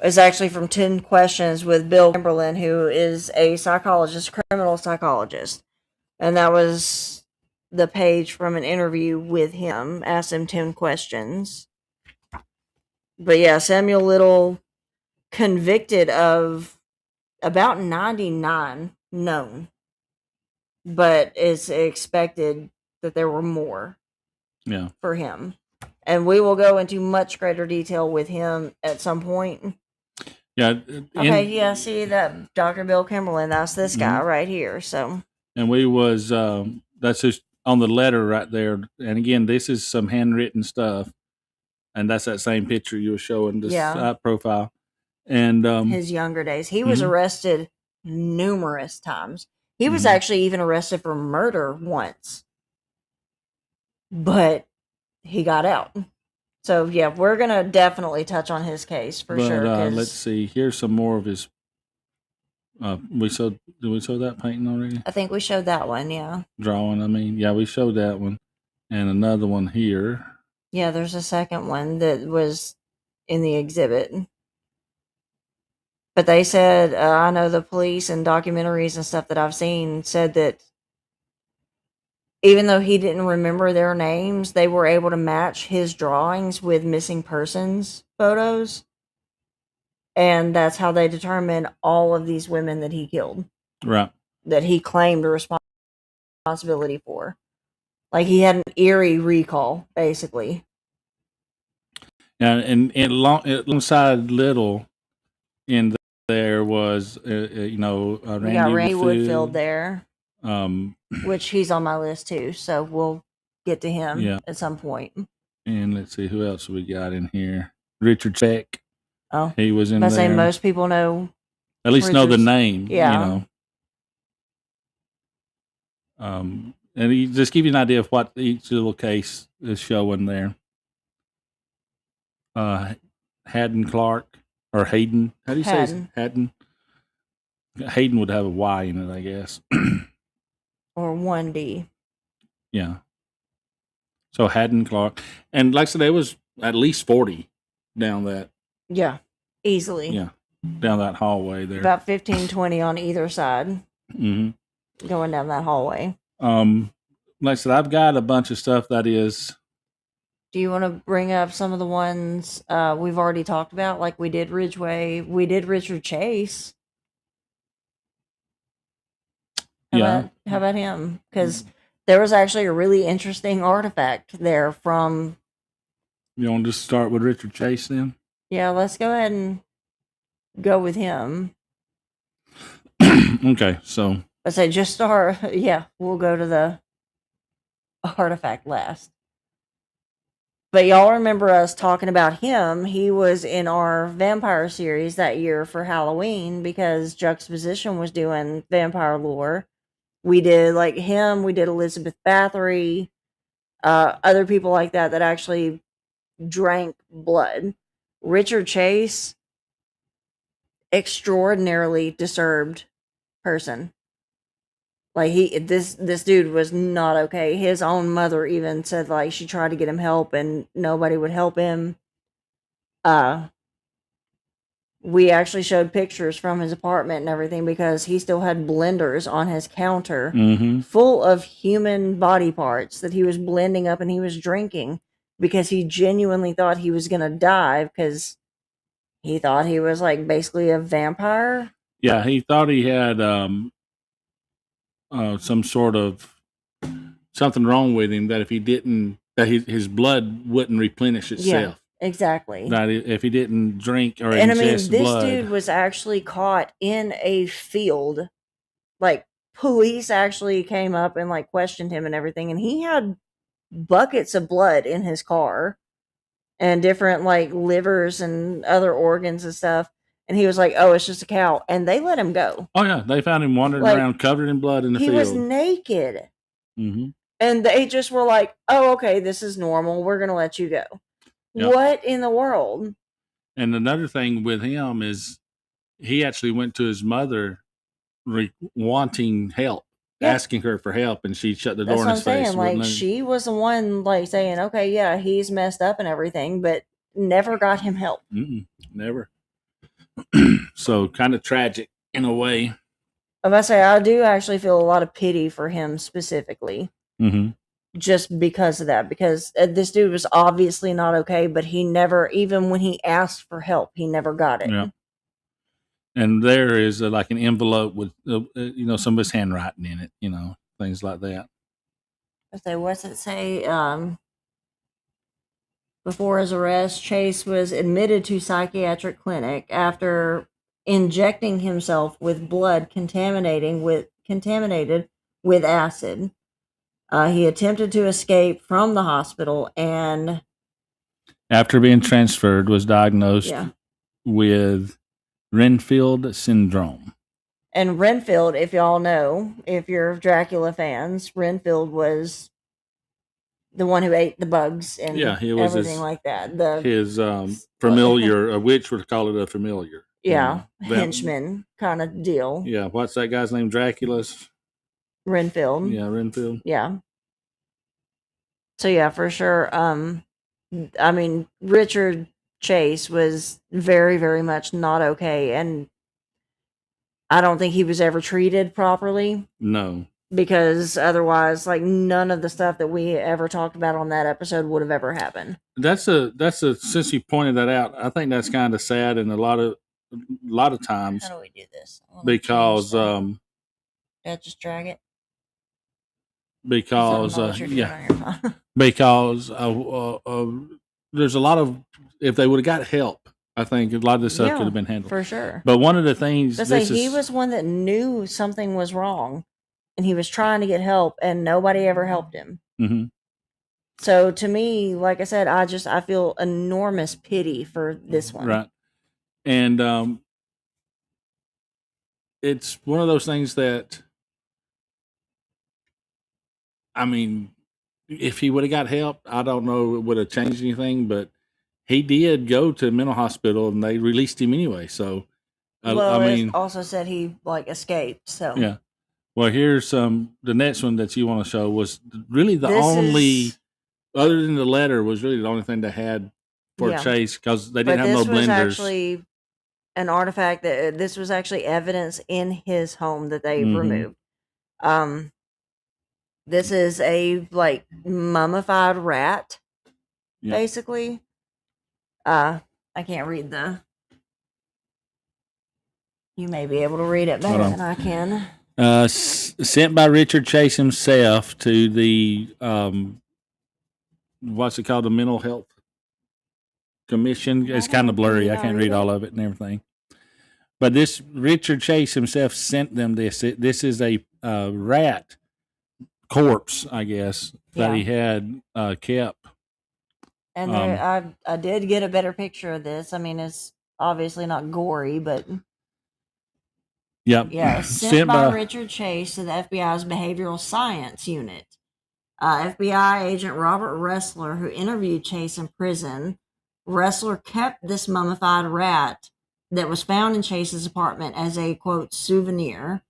is actually from 10 Questions with Bill Kimberlin, who is a psychologist, criminal psychologist. And that was the page from an interview with him. Asked him 10 questions. But yeah, Samuel Little convicted of about 99 known. But it's expected that there were more for him. And we will go into much greater detail with him at some point. Yeah. Okay, yeah, see that Dr. Bill Kimberlin, that's this guy right here. So and we was that's just on the letter right there. And again, this is some handwritten stuff. And that's that same picture you were showing, this side profile. And his younger days. He was arrested numerous times. He was actually even arrested for murder once. But he got out. So yeah, we're gonna definitely touch on his case for sure. Let's see. Here's some more of his. Did we show that painting already? I think we showed that one. Yeah. Drawing. I mean, yeah, we showed that one, and another one here. Yeah, there's a second one that was in the exhibit. But they said, I know the police and documentaries and stuff that I've seen said that even though he didn't remember their names, they were able to match his drawings with missing persons photos. And that's how they determined all of these women that he killed. Right. That he claimed a responsibility for. Like he had an eerie recall, basically. Yeah, and alongside Little in there was, Randy Woodfield there. Which he's on my list too, so we'll get to him at some point. And let's see who else we got in here. Richard Speck. Oh, he was in there. I say most people know. At least know the name. Yeah. And he just give you an idea of what each little case is showing there. Haddon Clark or Hayden. How do you say it? Haddon? Hayden would have a Y in it, I guess. Or 1D. Yeah. So Haddon Clark. And like I said, there was at least 40 down that. Yeah, easily. Yeah, down that hallway there. About 15, 20 on either side. Going down that hallway. Like I said, I've got a bunch of stuff that is. Do you want to bring up some of the ones we've already talked about? Like we did Ridgeway. We did Richard Chase. How about him? Because there was actually a really interesting artifact there from. You want to just start with Richard Chase then? Yeah, let's go ahead and go with him. Okay, so. I say just start. Yeah, we'll go to the artifact last. But y'all remember us talking about him. He was in our vampire series that year for Halloween because Juxtaposition was doing vampire lore. We did like him. We did Elizabeth Bathory. Other people like that actually drank blood. Richard Chase, extraordinarily disturbed person. Like this dude was not okay. His own mother even said like she tried to get him help and nobody would help him. We actually showed pictures from his apartment and everything because he still had blenders on his counter full of human body parts that he was blending up and he was drinking because he genuinely thought he was going to die because he thought he was like basically a vampire. Yeah, he thought he had some sort of something wrong with him, that if he didn't, that his blood wouldn't replenish itself. Yeah, exactly. That if he didn't drink or and ingest I mean, this blood. dude was actually caught in a field. Like police actually came up and like questioned him and everything, and he had buckets of blood in his car and different like livers and other organs and stuff. And he was like, "Oh, it's just a cow," and they let him go. Oh yeah, they found him wandering around covered in blood in the field. He was naked, and they just were like, "Oh, okay, this is normal. We're gonna let you go." Yep. What in the world? And another thing with him is he actually went to his mother wanting help, asking her for help, and she shut the door in his face. Like she was the one like saying, "Okay, yeah, he's messed up and everything," but never got him help. Never. So kind of tragic in a way. I do actually feel a lot of pity for him specifically. Just because of that, because this dude was obviously not okay, but he never, even when he asked for help, he never got it. Yeah. And there is like an envelope with, some of his handwriting in it, things like that. What's it say? Before his arrest, Chase was admitted to psychiatric clinic after injecting himself with blood contaminated with acid. He attempted to escape from the hospital and, after being transferred, was diagnosed with Renfield syndrome. And Renfield, if y'all know, if you're Dracula fans, Renfield was the one who ate the bugs and everything like that. His familiar, a witch would call it a familiar. Yeah, henchman kind of deal. Yeah, what's that guy's name? Dracula's? Renfield. Yeah, Renfield. Yeah. So yeah, for sure. I mean, Richard Chase was very, very much not okay, and I don't think he was ever treated properly. No. Because otherwise, like, none of the stuff that we ever talked about on that episode would have ever happened. That's a since you pointed that out, I think that's kind of sad, and a lot of times. How do we do this? Because just drag it. Because because there's a lot of, if they would have got help, I think a lot of this stuff could have been handled for sure. But one of the things, he was one that knew something was wrong, and he was trying to get help, and nobody ever helped him. So to me, like I said, I feel enormous pity for this one. Right. And it's one of those things that, I mean, if he would have got help, I don't know it would have changed anything, but he did go to a mental hospital and they released him anyway. So, it also said he like escaped. So yeah. Well, here's the next one that you want to show was really only, other than the letter, was really the only thing they had for Chase, because they didn't have no blenders. This was actually an artifact this was actually evidence in his home that they removed. This is a like mummified rat, basically. I can't read you may be able to read it better than I can. Sent by Richard Chase himself to the what's it called, the Mental Health Commission. It's kind of blurry. I can't read all of it and everything. But this Richard Chase himself sent them this. This is a rat corpse, I guess, that he had kept. And I did get a better picture of this. I mean, it's obviously not gory, but yeah, sent by Richard Chase to the FBI's Behavioral Science Unit. FBI agent Robert Ressler, who interviewed Chase in prison, Ressler kept this mummified rat that was found in Chase's apartment as a, quote, souvenir.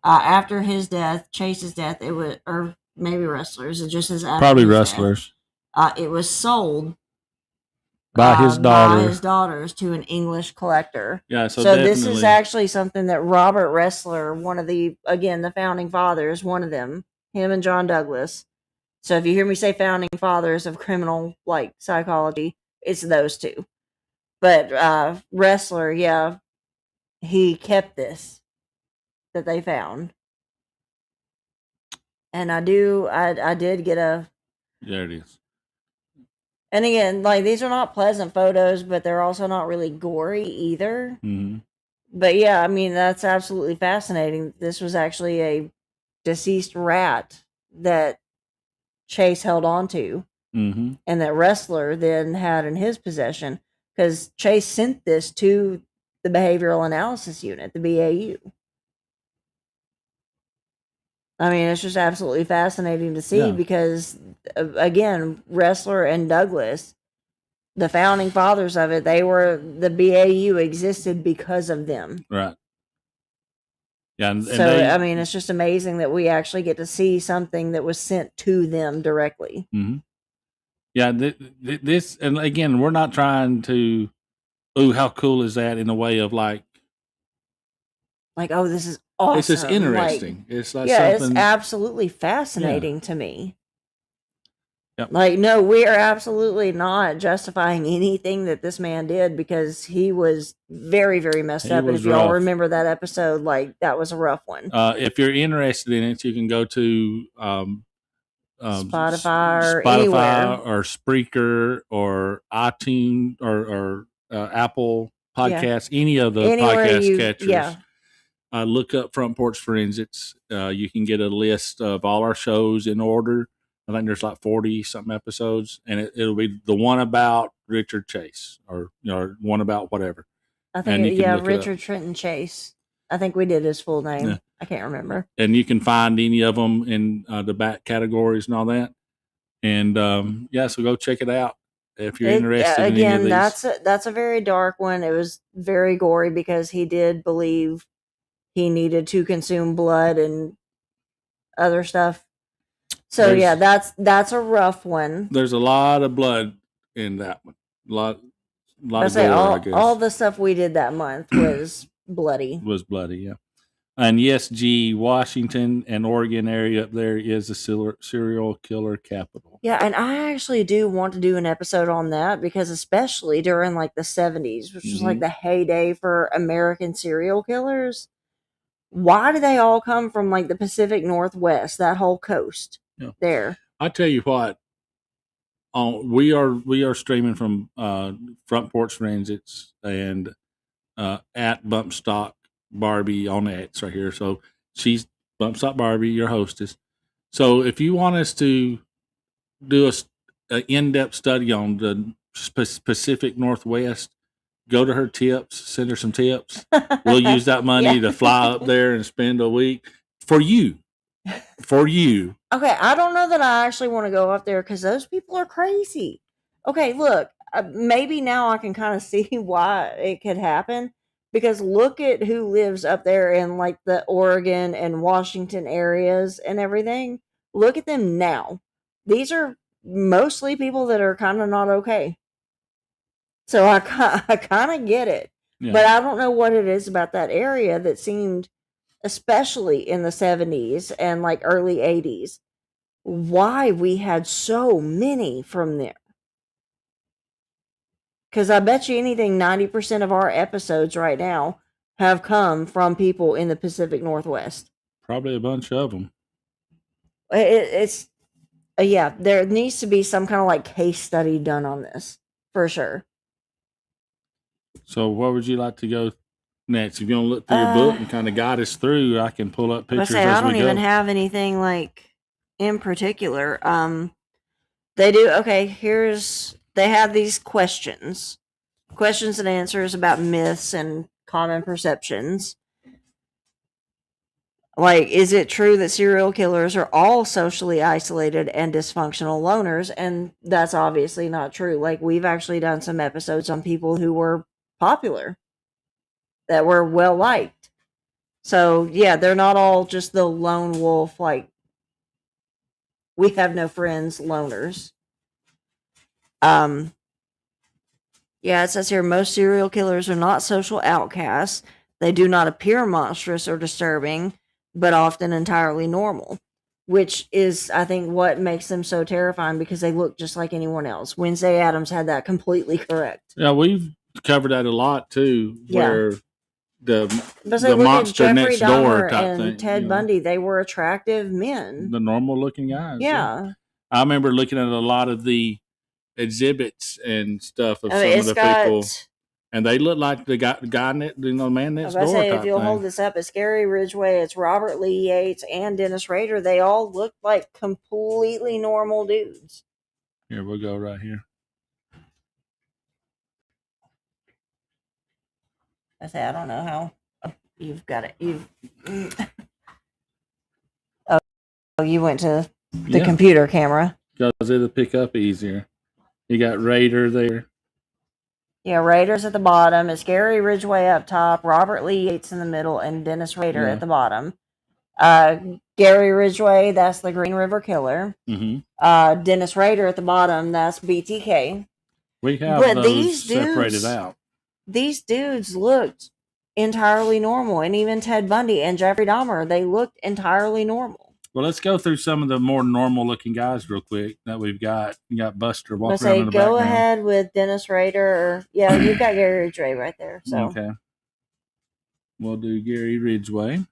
After his death, Chase's death, it was, or maybe Wrestlers. It just says after probably his Wrestlers. Death. It was sold by his daughter. By his daughters to an English collector. Yeah, so this is actually something that Robert Ressler, one of the founding fathers, one of them, him and John Douglas. So if you hear me say founding fathers of criminal like psychology, it's those two. But Ressler, yeah, he kept this that they found. And I did get a... There it is. And again, like, these are not pleasant photos, but they're also not really gory either. Mm-hmm. But yeah, I mean, that's absolutely fascinating. This was actually a deceased rat that Chase held on to. Mm-hmm. And that Ressler then had in his possession. Because Chase sent this to the Behavioral Analysis Unit, the BAU. I mean, it's just absolutely fascinating to see because, again, Ressler and Douglas, the founding fathers of it, the BAU existed because of them. Right. Yeah. And I mean, it's just amazing that we actually get to see something that was sent to them directly. Mm-hmm. Yeah. This, and again, we're not trying to, how cool is that in a way of like, oh, this is awesome. It's just interesting. It's like something... it's absolutely fascinating to me. Yep. No, we are absolutely not justifying anything that this man did because he was very, very messed up. And if y'all remember that episode, that was a rough one. If you're interested in it, you can go to Spotify or Spreaker or iTunes or Apple Podcasts, any of the podcast catchers. Yeah. Look up Front Porch Forensics. You can get a list of all our shows in order. I think there's like 40-something episodes, and it'll be the one about Richard Chase or one about whatever. I think, Richard Trenton Chase. I think we did his full name. Yeah. I can't remember. And you can find any of them in the back categories and all that. And so go check it out if you're interested in any of these. That's a very dark one. It was very gory because he did believe he needed to consume blood and other stuff. So that's a rough one. There's a lot of blood in that one. A lot of gore, I guess. All the stuff we did that month was bloody. Yeah. And yes, Washington and Oregon area up there is a serial killer capital. Yeah, and I actually do want to do an episode on that because especially during the 70s, which was the heyday for American serial killers. Why do they all come from the Pacific Northwest, that whole coast there? I tell you what, we are streaming from Front Porch Forensics and at Bumpstock Barbie on X right here. So she's Bumpstock Barbie, your hostess. So if you want us to do an in-depth study on the Pacific Northwest, go to her tips, send her some tips. We'll use that money to fly up there and spend a week for you. Okay, I don't know that I actually want to go up there because those people are crazy. Okay, look, maybe now I can kind of see why it could happen because look at who lives up there in the Oregon and Washington areas and everything. Look at them now. These are mostly people that are kind of not okay. So I kind of get it, but I don't know what it is about that area that seemed, especially in the 70s and early 80s, why we had so many from there. Because I bet you anything, 90% of our episodes right now have come from people in the Pacific Northwest. Probably a bunch of them. There needs to be some kind of case study done on this, for sure. So where would you like to go next? If you want to look through your book and kind of guide us through, I can pull up pictures as we go. I don't even have anything in particular. They do. Okay, they have these questions and answers about myths and common perceptions. Is it true that serial killers are all socially isolated and dysfunctional loners? And that's obviously not true. We've actually done some episodes on people who were popular, that were well liked. So yeah, they're not all just the lone wolf, like we have no friends loners. Yeah, it says here most serial killers are not social outcasts. They do not appear monstrous or disturbing, but often entirely normal, which is, I think, what makes them so terrifying because they look just like anyone else. Wednesday Addams had that completely correct. Yeah, we've covered that a lot too, where the look monster at Jeffrey next Dahmer door type and thing. Ted Bundy, they were attractive men. The normal looking guys. Yeah. I remember looking at a lot of the exhibits and stuff of some of the people, and they look like the guy man next door. If you'll hold this up, it's Gary Ridgway, it's Robert Lee Yates, and Dennis Rader. They all look like completely normal dudes. Here, we'll go right here. I say, I don't know how you've got it. Oh, you went to the computer camera. Because it'll pick up easier. You got Rader there. Yeah, Rader's at the bottom. It's Gary Ridgway up top, Robert Lee Yates in the middle, and Dennis Rader at the bottom. Gary Ridgway, that's the Green River Killer. Mm-hmm. Dennis Rader at the bottom, that's BTK. We have those separated out. These dudes looked entirely normal, and even Ted Bundy and Jeffrey Dahmer, they looked entirely normal. Well, let's go through some of the more normal-looking guys real quick that we've got. You got Buster walking around in the background. Go ahead with Dennis Rader. You've got Gary Ridgway right there. So. Okay. We'll do Gary Ridgway.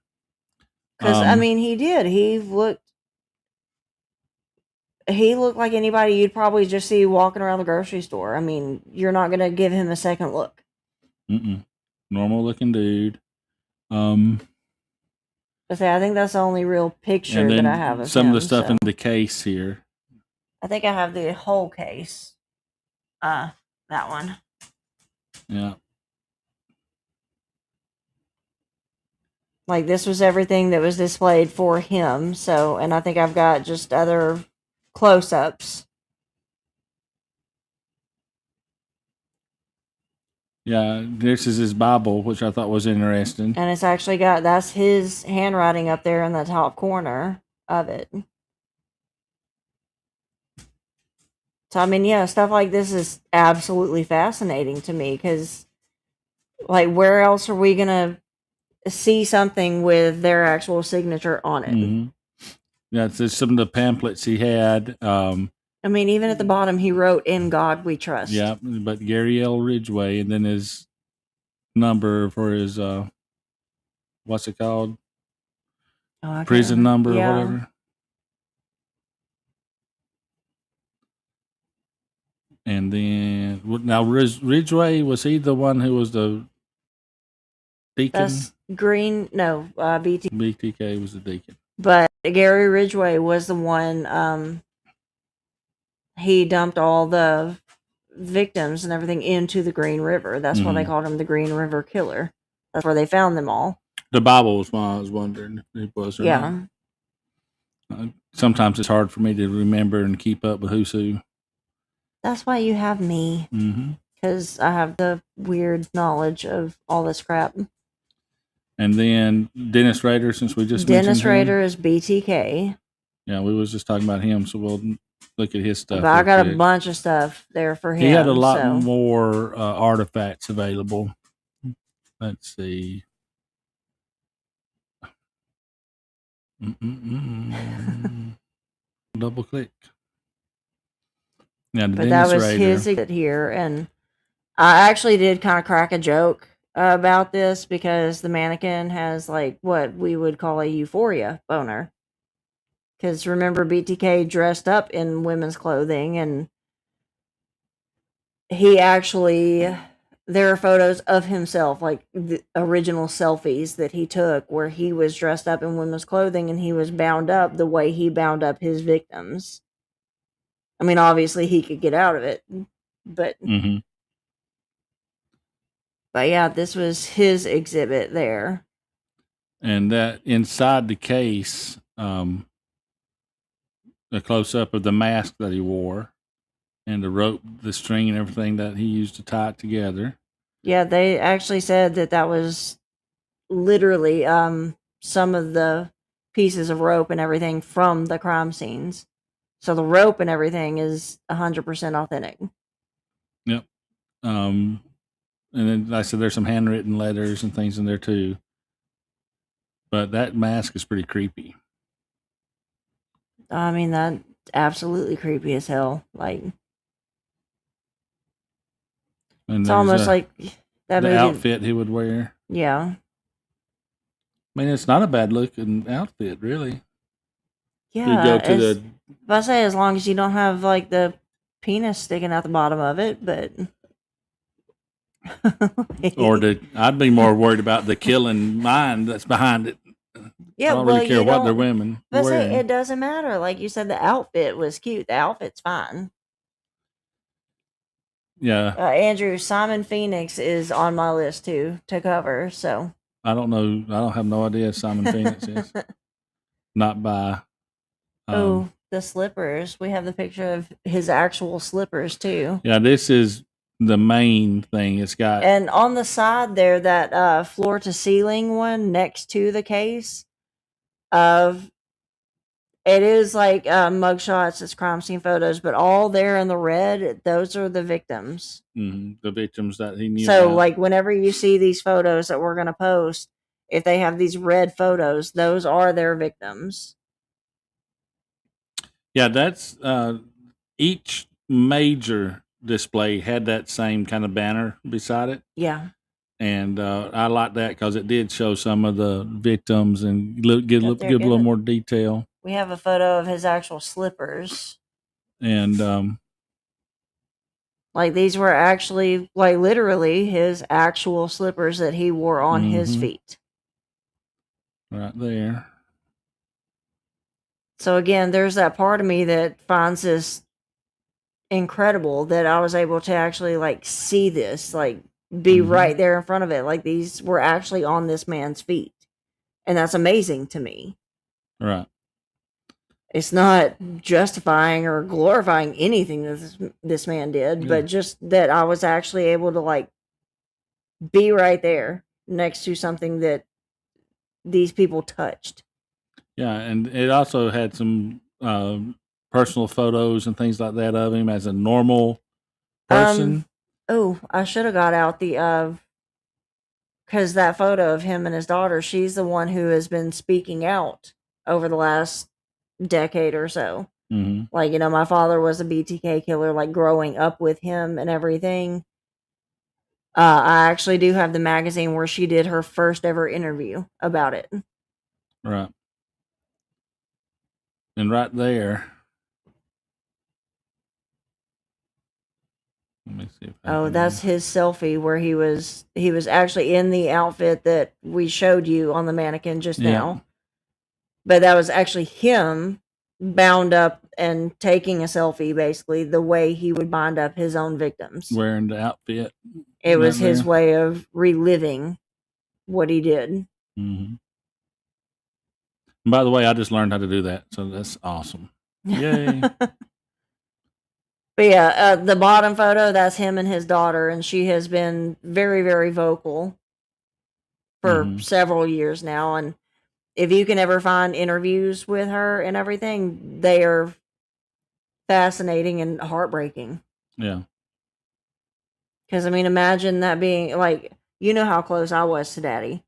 Because, he did. He looked like anybody you'd probably just see walking around the grocery store. I mean, you're not going to give him a second look. Normal-looking dude. I think that's the only real picture that I have of some him, of the stuff in the case here. I think I have the whole case. That one. Yeah. Like, this was everything that was displayed for him. So, and I think I've got just other close-ups. Yeah, this is his Bible, which I thought was interesting. And it's actually that's his handwriting up there in the top corner of it. So, stuff like this is absolutely fascinating to me because, like, where else are we going to see something with their actual signature on it? Mm-hmm. Yeah, it's some of the pamphlets he had. Even at the bottom, he wrote, "In God We Trust." Yeah, but Gary L. Ridgway, and then his number for his, what's it called? Prison number or whatever. And then, now Ridgway, was he the one who was the deacon? That's BTK was the deacon. But Gary Ridgway was the one, he dumped all the victims and everything into the Green River. That's why they called him the Green River Killer. That's where they found them all. The Bible was why I was wondering if it was or not. Sometimes it's hard for me to remember and keep up with who's who. That's why you have me. Because I have the weird knowledge of all this crap. And then Dennis Rader, since we just mentioned Dennis Rader is BTK. Yeah, we was just talking about him, so we'll look at his stuff. But I got a bunch of stuff there for him. He had a lot more artifacts available. Let's see. Double click. Yeah, but that was his here, and I actually did kind of crack a joke about this because the mannequin has like what we would call a euphoria boner. Because remember, BTK dressed up in women's clothing, and he actually, there are photos of himself, like the original selfies that he took where he was dressed up in women's clothing and he was bound up the way he bound up his victims. Obviously he could get out of it, but but yeah, this was his exhibit there. And that inside the case, the close up of the mask that he wore and the rope, the string and everything that he used to tie it together. Yeah, they actually said that was literally some of the pieces of rope and everything from the crime scenes. So the rope and everything is 100% authentic. Yep. And then, like I said, there's some handwritten letters and things in there too. But that mask is pretty creepy. I mean, that's absolutely creepy as hell. Like, and it's almost like that the movie outfit he would wear. Yeah. I mean, it's not a bad looking outfit, really. Yeah. You go to the. If I say, as long as you don't have like the penis sticking out the bottom of it, but. I'd be more worried about the killing mind that's behind it. Yeah, I don't really care what they're women. But say, it doesn't matter. Like you said, the outfit was cute. The outfit's fine. Yeah. Andrew, Simon Phoenix is on my list too to cover. So I don't know. I don't have no idea Simon Phoenix is. Not by. The slippers. We have the picture of his actual slippers too. Yeah, this is the main thing. It's got. And on the side there, that floor to ceiling one next to the case of. It is like mugshots, it's crime scene photos, but all there in the red, those are the victims. Mm-hmm. The victims that he knew. So, like, whenever you see these photos that we're going to post, if they have these red photos, those are their victims. Yeah, that's each major display had that same kind of banner beside it. Yeah. And I like that because it did show some of the victims and give a little more detail. We have a photo of his actual slippers. And like, these were actually, like, literally his actual slippers that he wore on his feet. Right there. So again, there's that part of me that finds this incredible that I was able to actually, like, see this, like, be right there in front of it. Like, these were actually on this man's feet. And that's amazing to me. Right. It's not justifying or glorifying anything that this man did, but just that I was actually able to, like, be right there next to something that these people touched. Yeah, and it also had some personal photos and things like that of him as a normal person. I should have got out the because that photo of him and his daughter, she's the one who has been speaking out over the last decade or so. Like, you know, my father was a BTK killer, like, growing up with him and everything. I actually do have the magazine where she did her first ever interview about it. Right. And right there. Let me see if that's his selfie where he was actually in the outfit that we showed you on the mannequin just now. But that was actually him bound up and taking a selfie, basically the way he would bind up his own victims. Wearing the outfit. It was his way of reliving what he did. Mm-hmm. And by the way, I just learned how to do that, so that's awesome. Yay. But yeah, the bottom photo, that's him and his daughter, and she has been very, very vocal for several years now. And if you can ever find interviews with her and everything, they are fascinating and heartbreaking. Yeah. Because, I mean, imagine that being, like, you know how close I was to Daddy.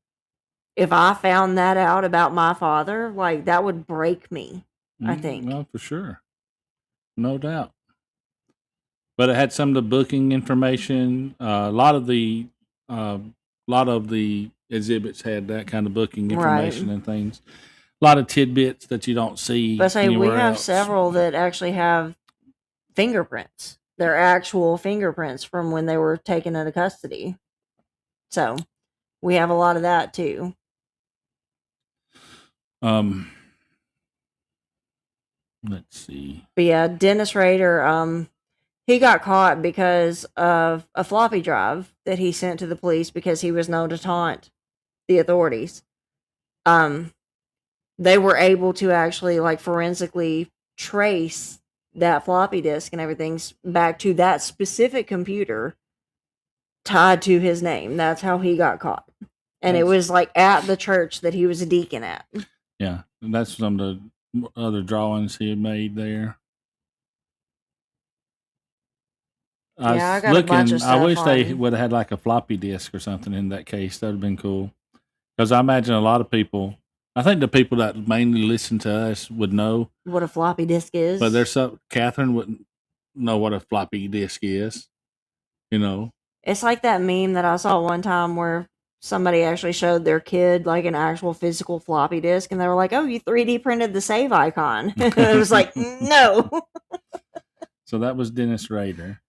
If I found that out about my father, like, that would break me, I think. No, for sure. No doubt. But it had some of the booking information. A lot of the exhibits had that kind of booking information and things. A lot of tidbits that you don't see. But say we have else. Several that actually have fingerprints. They're actual fingerprints from when they were taken into custody. So we have a lot of that too. Let's see. But yeah, Dennis Rader, he got caught because of a floppy drive that he sent to the police because he was known to taunt the authorities. They were able to actually, like, forensically trace that floppy disk and everything back to that specific computer tied to his name. That's how he got caught. And it was like at the church that he was a deacon at. Yeah, and that's some of the other drawings he had made there. I got a bunch of stuff. I wish they would have had like a floppy disk or something in that case. That would have been cool. Because I imagine a lot of people, I think the people that mainly listen to us would know what a floppy disk is. But there's some, Catherine wouldn't know what a floppy disk is. You know? It's like that meme that I saw one time where somebody actually showed their kid like an actual physical floppy disk, and they were like, "Oh, you 3D printed the save icon." It was like, no. So that was Dennis Rader.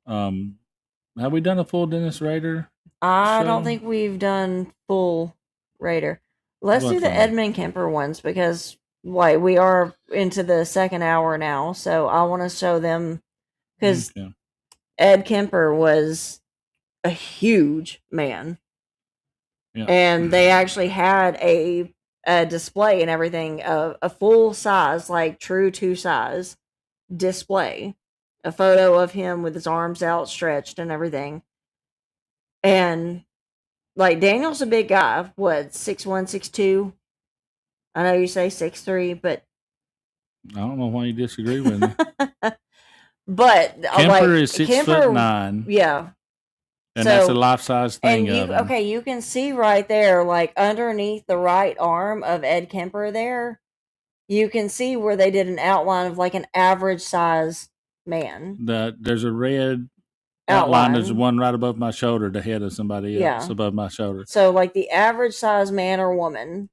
Have we done a full Dennis Rader? I don't think we've done full Rader. Let's do the Edmund Kemper ones because we are into the second hour now, so I want to show them because Ed Kemper was a huge man. Yeah. And they actually had a display and everything, a full size, like true 2-size display, a photo of him with his arms outstretched and everything. And like Daniel's a big guy, what, 6'1", 6'2"? I know you say 6'3", but I don't know why you disagree with me. But Kemper is 6'9". Yeah. And that's a life-size thing of him. Okay, you can see right there, like underneath the right arm of Ed Kemper there, you can see where they did an outline of like an average size man. There's a red outline. There's one right above my shoulder, the head of somebody else above my shoulder. So like the average size man or woman.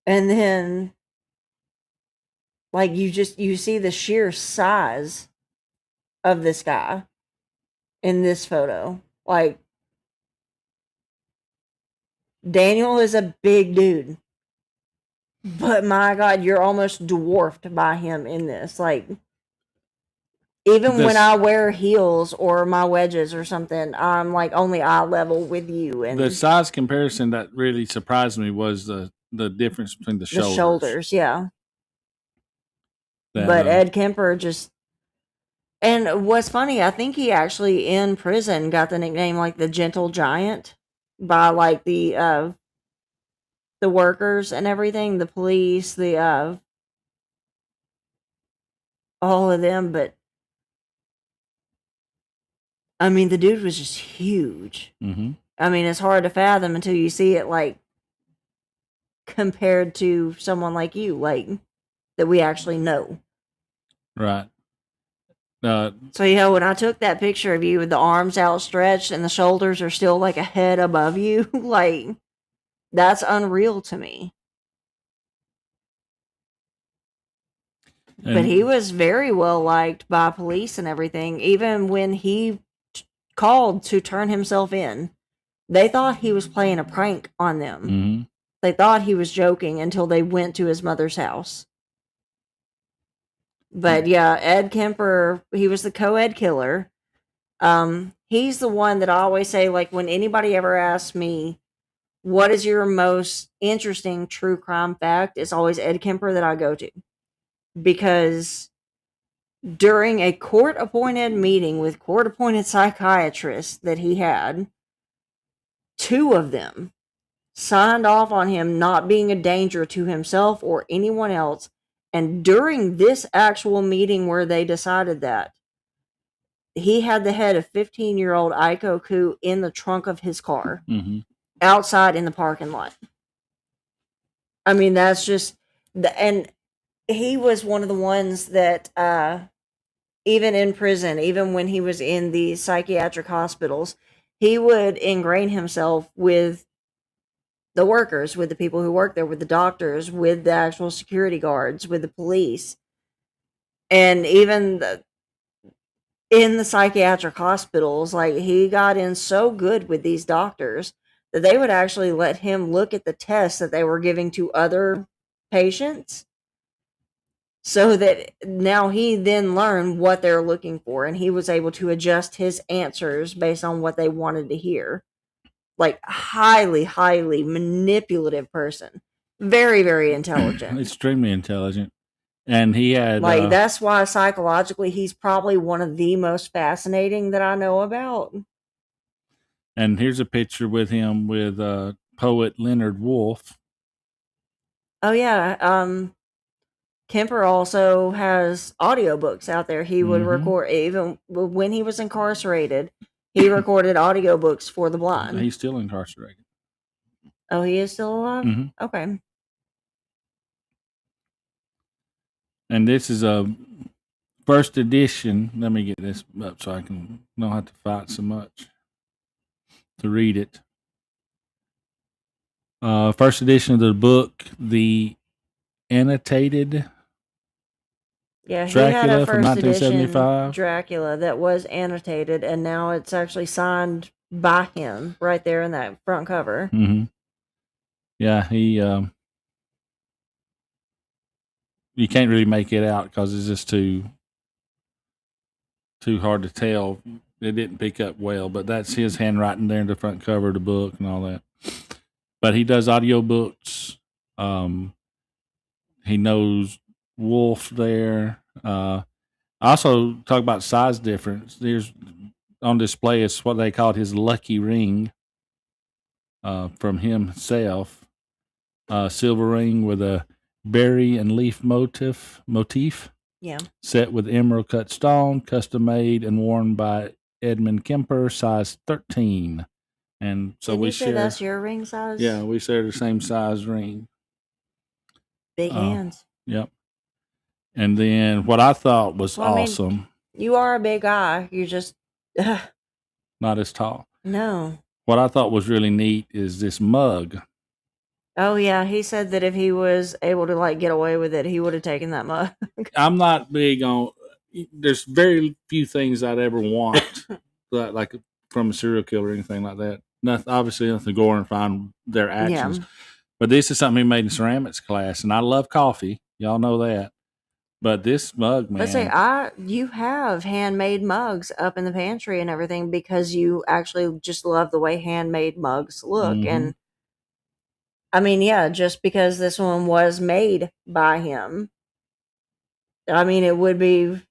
And then like you see the sheer size of this guy in this photo. Like Daniel is a big dude. But my God, you're almost dwarfed by him in this. Like even when I wear heels or my wedges or something, I'm like only eye level with you. And the size comparison that really surprised me was the difference between the shoulders. The shoulders, yeah. But Ed Kemper just... And what's funny, I think he actually in prison got the nickname like the Gentle Giant by like the workers and everything, the police, the all of them. But I mean, the dude was just huge. Mm-hmm. I mean, it's hard to fathom until you see it, like compared to someone like you, like that we actually know. Right. So, when I took that picture of you with the arms outstretched and the shoulders are still like a head above you, like that's unreal to me. But he was very well liked by police and everything. Even when he called to turn himself in, they thought he was playing a prank on them. Mm-hmm. They thought he was joking until they went to his mother's house. But yeah, Ed Kemper, he was the co-ed killer. He's the one that I always say, like, when anybody ever asks me, what is your most interesting true crime fact? It's always Ed Kemper that I go to. Because during a court-appointed meeting with court-appointed psychiatrists that he had, 2 of them signed off on him not being a danger to himself or anyone else. And during this actual meeting where they decided that, he had the head of 15-year-old Aiko Koo in the trunk of his car, outside in the parking lot. I mean, that's just... And he was one of the ones that, even in prison, even when he was in the psychiatric hospitals, he would ingrain himself with the workers, with the people who work there, with the doctors, with the actual security guards, with the police. And even in the psychiatric hospitals, like he got in so good with these doctors that they would actually let him look at the tests that they were giving to other patients. So that now he then learned what they're looking for, and he was able to adjust his answers based on what they wanted to hear. Like, highly, highly manipulative person. Very, very intelligent. Extremely intelligent. And he had... Like, that's why psychologically he's probably one of the most fascinating that I know about. And here's a picture with him with poet Leonard Woolf. Oh yeah. Kemper also has audiobooks out there. He would record, even when he was incarcerated, he recorded audiobooks for the blind. He's still incarcerated. Oh, he is still alive? Okay. And this is a first edition. Let me get this up so I don't have to fight so much to read it. First edition of the book, the annotated Yeah, he Dracula had a from first edition 1975. Dracula that was annotated, and now it's actually signed by him right there in that front cover. Yeah, he. You can't really make it out because it's just too hard to tell. It didn't pick up well, but that's his handwriting there in the front cover of the book and all that. But he does audiobooks. He knows Wolf there. Also talk about size difference. There's on display is what they called his lucky ring from himself. Silver ring with a berry and leaf motif. Yeah. Set with emerald cut stone, custom made and worn by Edmund Kemper, size 13. And so Did we you say share. that's your ring size? Yeah, we share the same size ring. Big hands. Yep. And then what I thought was awesome. I mean, you are a big guy. You're just not as tall. No. What I thought was really neat is this mug. Oh yeah, he said that if he was able to like get away with it, he would have taken that mug. I'm not big on. There's very few things I'd ever want, like from a serial killer or anything like that. Obviously nothing to glorify their actions. Yeah. But this is something he made in ceramics class, and I love coffee. Y'all know that. But this mug, man. Let's say you have handmade mugs up in the pantry and everything because you actually just love the way handmade mugs look. And I mean, yeah, just because this one was made by him, I mean, it would be,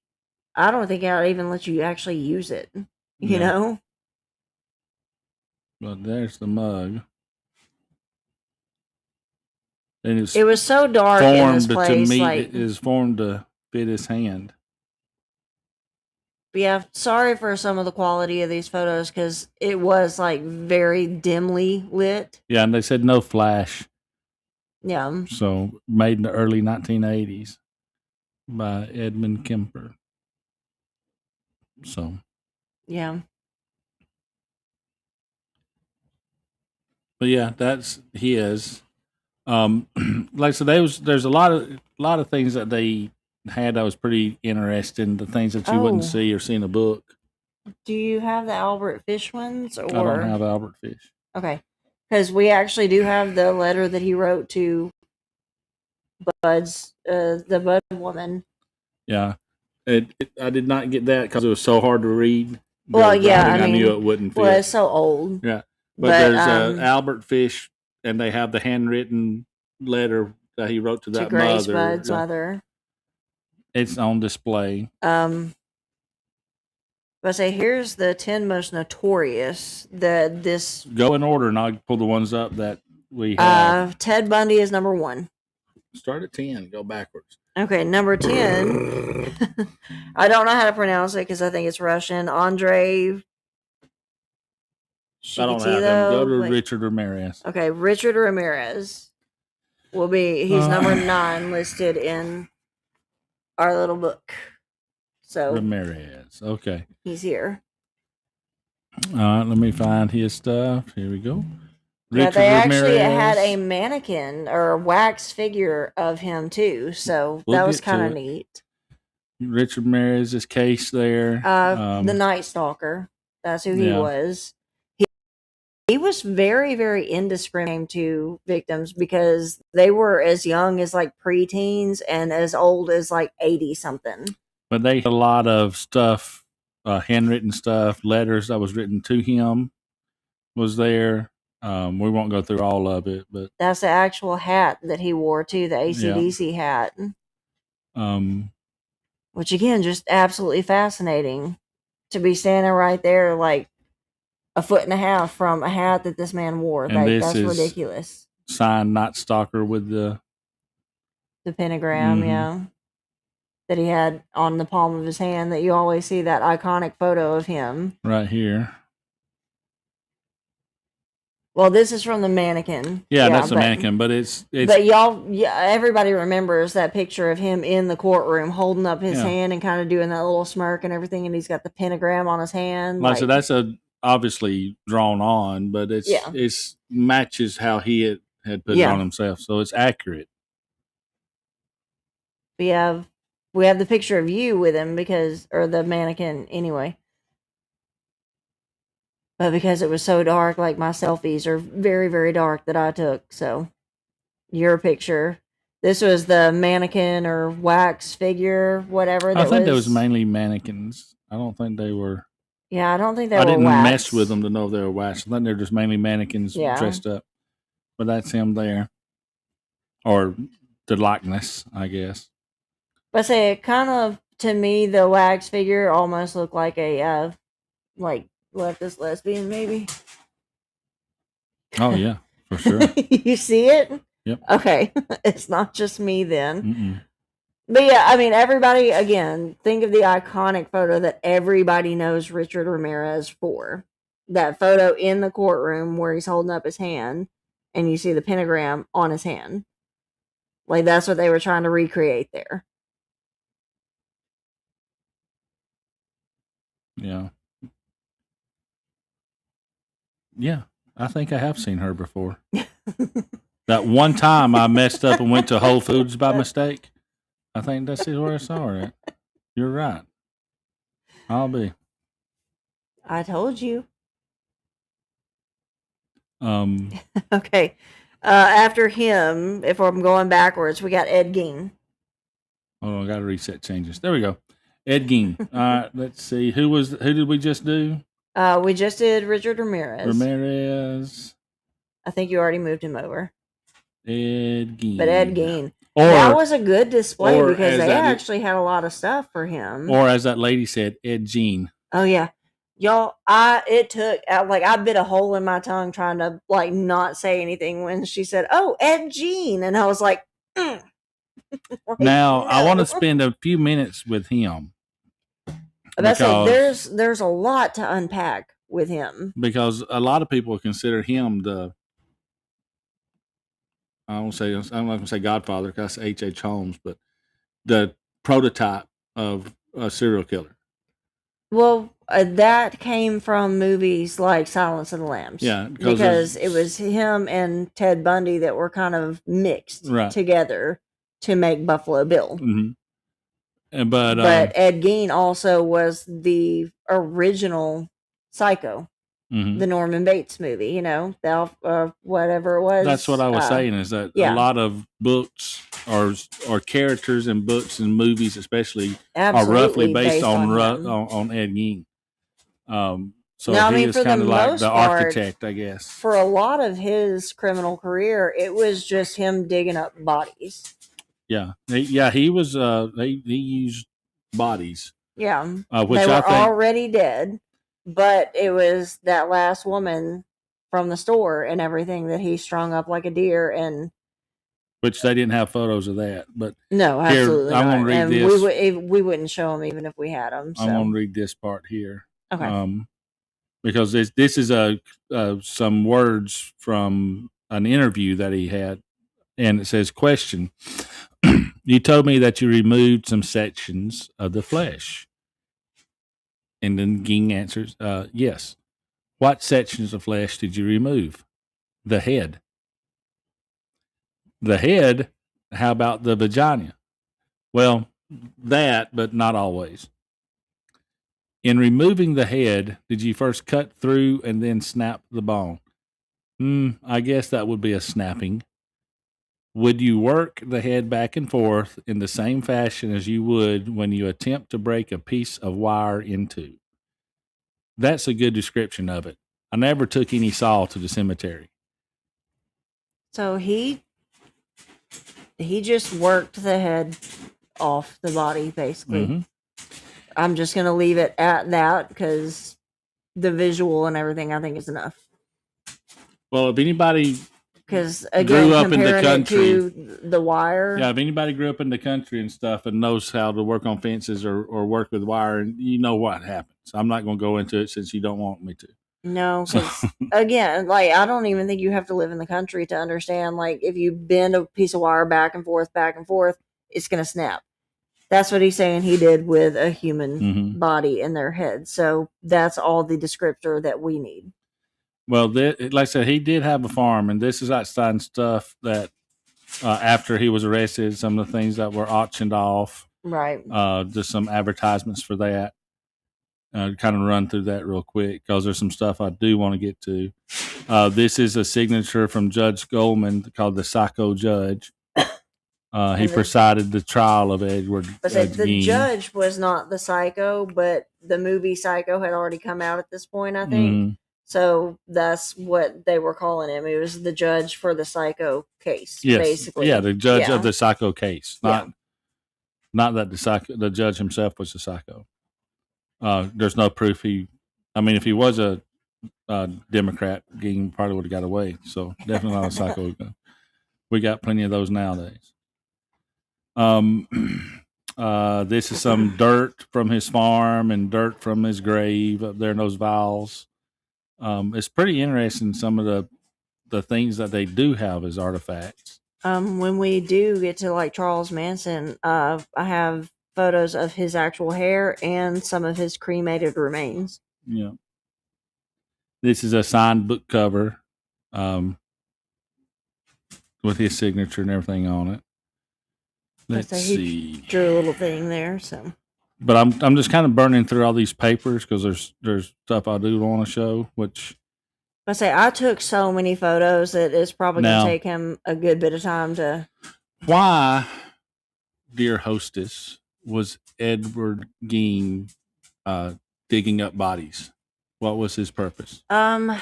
I don't think I'd even let you actually use it, you know? But there's the mug. And it was so dark in this place. To me, it is formed to fit his hand. But yeah, sorry for some of the quality of these photos because it was like very dimly lit. Yeah, and they said no flash. Yeah. So made in the early 1980s by Edmund Kemper. So. Yeah. But yeah, that's his. Like I said, there's a lot of things that they had that was pretty interesting. The things that you wouldn't see or see in a book. Do you have the Albert Fish ones? Or? I don't have Albert Fish. Okay, because we actually do have the letter that he wrote to Bud's, the Bud woman. Yeah, I did not get that because it was so hard to read. Well, yeah, I knew it wouldn't fit. Well, it's so old. Yeah, but there's Albert Fish, and they have the handwritten letter that he wrote to that Grace Bud's mother. It's on display. But say here's the 10 most notorious. This go in order, and I'll pull the ones up that we have. Ted Bundy is number 1. Start at 10. Go backwards. Okay, number 10. I don't know how to pronounce it because I think it's Russian. Andre. I don't have him. Go to Richard Ramirez. Okay, Richard Ramirez will be. He's number 9 listed in our little book. So Ramirez. Okay. He's here. All right, let me find his stuff. Here we go. Richard they Ramirez. Actually had a mannequin or a wax figure of him too, so that was kind of neat. Richard Ramirez's case there. The Night Stalker. That's who he was. He was very, very indiscriminate to victims because they were as young as like preteens and as old as like 80 something. But they had a lot of stuff, handwritten stuff, letters that was written to him was there. We won't go through all of it, but that's the actual hat that he wore too, the AC/DC hat. Which again, just absolutely fascinating to be standing right there, like 1.5 feet from a hat that this man wore. And that's ridiculous. Signed Night Stalker with the pentagram, yeah, that he had on the palm of his hand. That you always see that iconic photo of him right here. Well, this is from the mannequin. Yeah, that's a mannequin, but it's. But everybody remembers that picture of him in the courtroom holding up his hand and kind of doing that little smirk and everything, and he's got the pentagram on his hand. So that's obviously drawn on, but it's matches how he had put it on himself, so it's accurate. We have the picture of you with him or the mannequin anyway. But because it was so dark, like my selfies are very, very dark that I took. So your picture. This was the mannequin or wax figure, whatever. I think there was mainly mannequins. I don't think they were. Yeah, I don't think they were. I didn't wax. mess with them to know they were wax. I think they're just mainly mannequins dressed up. But that's him there, or the likeness, I guess. But say it kind of, to me, the wax figure almost looked like a leftist lesbian, maybe. Oh yeah, for sure. You see it? Yep. Okay, it's not just me then. But yeah, I mean, everybody, again, think of the iconic photo that everybody knows Richard Ramirez for. That photo in the courtroom where he's holding up his hand and you see the pentagram on his hand. Like, that's what they were trying to recreate there. Yeah. Yeah, I think I have seen her before. That one time I messed up and went to Whole Foods by mistake. I think that's where I saw her at. You're right. I'll be. I told you. Okay. After him, if I'm going backwards, we got Ed Gein. Oh, I got to reset changes. There we go. Ed Gein. All right, let's see. Who did we just do? We just did Richard Ramirez. I think you already moved him over. Ed Gein. But Ed Gein. That was a good display because they actually had a lot of stuff for him. Or as that lady said, Ed Gein. Oh yeah. Y'all, I bit a hole in my tongue trying to not say anything when she said, "Oh, Ed Gein," and I was like, Now I want to spend a few minutes with him. There's a lot to unpack with him because a lot of people consider him the. I'm not gonna say Godfather because that's H.H. Holmes, but the prototype of a serial killer. Well, that came from movies like Silence of the Lambs. Yeah, because it was him and Ted Bundy that were kind of mixed together to make Buffalo Bill. Mm-hmm. But Ed Gein also was the original Psycho. Mm-hmm. The Norman Bates movie, whatever it was. That's what I was saying is that a lot of books or characters in books and movies, especially, are roughly based on Ed Gein. So now, he was kind of like the architect, I guess. For a lot of his criminal career, it was just him digging up bodies. Yeah, he was. He used bodies. Yeah, which they were already dead. But it was that last woman from the store and everything that he strung up like a deer, and which they didn't have photos of that. But no, absolutely not. I'm going to read this. We wouldn't show them even if we had them. So. I'm going to read this part here. Okay. Because this is some words from an interview that he had, and it says, "Question: You told me that you removed some sections of the flesh." And then Gein answers, yes. What sections of flesh did you remove? The head. The head? How about the vagina? Well, that, but not always. In removing the head, did you first cut through and then snap the bone? I guess that would be a snapping. Would you work the head back and forth in the same fashion as you would when you attempt to break a piece of wire in two? That's a good description of it. I never took any saw to the cemetery. So he just worked the head off the body, basically. Mm-hmm. I'm just going to leave it at that because the visual and everything, I think is enough. Well, if anybody because again, grew up in the country, it to The Wire. Yeah, if anybody grew up in the country and stuff and knows how to work on fences or work with wire, you know what happens. I'm not going to go into it since you don't want me to. No, because again, like I don't even think you have to live in the country to understand. Like if you bend a piece of wire back and forth, it's going to snap. That's what he's saying he did with a human body in their head. So that's all the descriptor that we need. Well, like I said, he did have a farm, and this is outside stuff that after he was arrested, some of the things that were auctioned off. Right. Just some advertisements for that. Kind of run through that real quick because there's some stuff I do want to get to. This is a signature from Judge Goldman called the Psycho Judge. He presided the trial of Edward. The judge was not the psycho, but the movie Psycho had already come out at this point, I think. So that's what they were calling him. He was the judge for the Psycho case, basically. Yeah, the judge of the Psycho case. Not that the judge himself was a psycho. There's no proof if he was a Democrat, he probably would have got away. So definitely not a psycho. We got plenty of those nowadays. This is some dirt from his farm and dirt from his grave up there in those vials. It's pretty interesting, some of the things that they do have as artifacts. When we do get to like Charles Manson, I have photos of his actual hair and some of his cremated remains. Yeah. This is a signed book cover with his signature and everything on it. Let's see. He drew a little thing there, so. But I'm just kind of burning through all these papers because there's stuff I do want to show, which. I took so many photos that it's probably going to take him a good bit of time to. Why, dear hostess, was Edward Gein digging up bodies? What was his purpose? I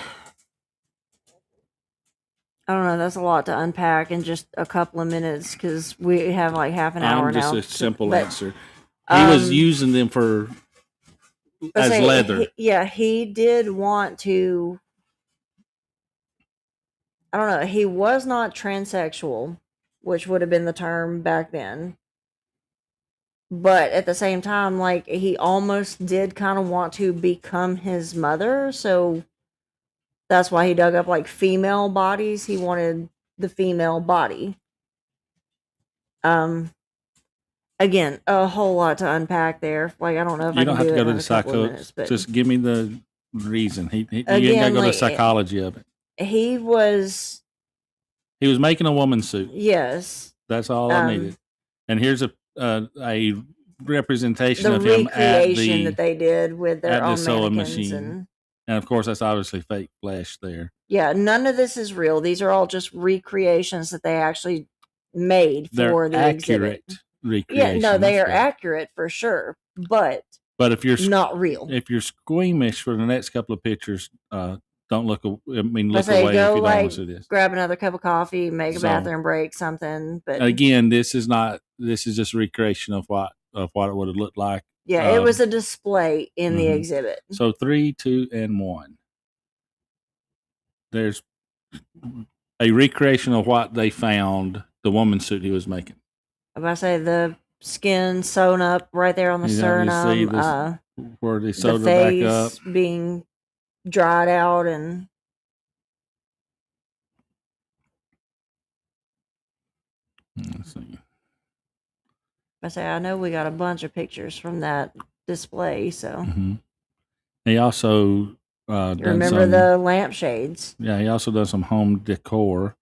don't know. That's a lot to unpack in just a couple of minutes because we have like half an hour now. Just a simple answer. He was using them as leather. He did want to. I don't know. He was not transsexual, which would have been the term back then. But at the same time, like he almost did kind of want to become his mother, so that's why he dug up like female bodies. He wanted the female body. Again, a whole lot to unpack there. Like I don't know if you don't have to go to the psycho. Just give me the reason. You ain't got to go to the psychology of it. He was making a woman's suit. Yes, that's all I needed. And here's a representation of him at the that they did with their own sewing machine. And of course, that's obviously fake flesh there. Yeah, none of this is real. These are all just recreations that they actually made for the exhibit. Recreations. Yeah, no, they are accurate for sure, but if you're not real, if you're squeamish for the next couple of pictures, don't look. Look away if you don't want to see this. Grab another cup of coffee, make a bathroom break, something. But again, this is not. This is just a recreation of what it would have looked like. Yeah, it was a display in the exhibit. So 3, 2, and 1. There's a recreation of what they found. The woman's suit he was making. I say the skin sewn up right there on the sternum. You see where they sewed her back up, being dried out and. Let's see. I know we got a bunch of pictures from that display. So he also remember the lampshades. Yeah, he also does some home decor,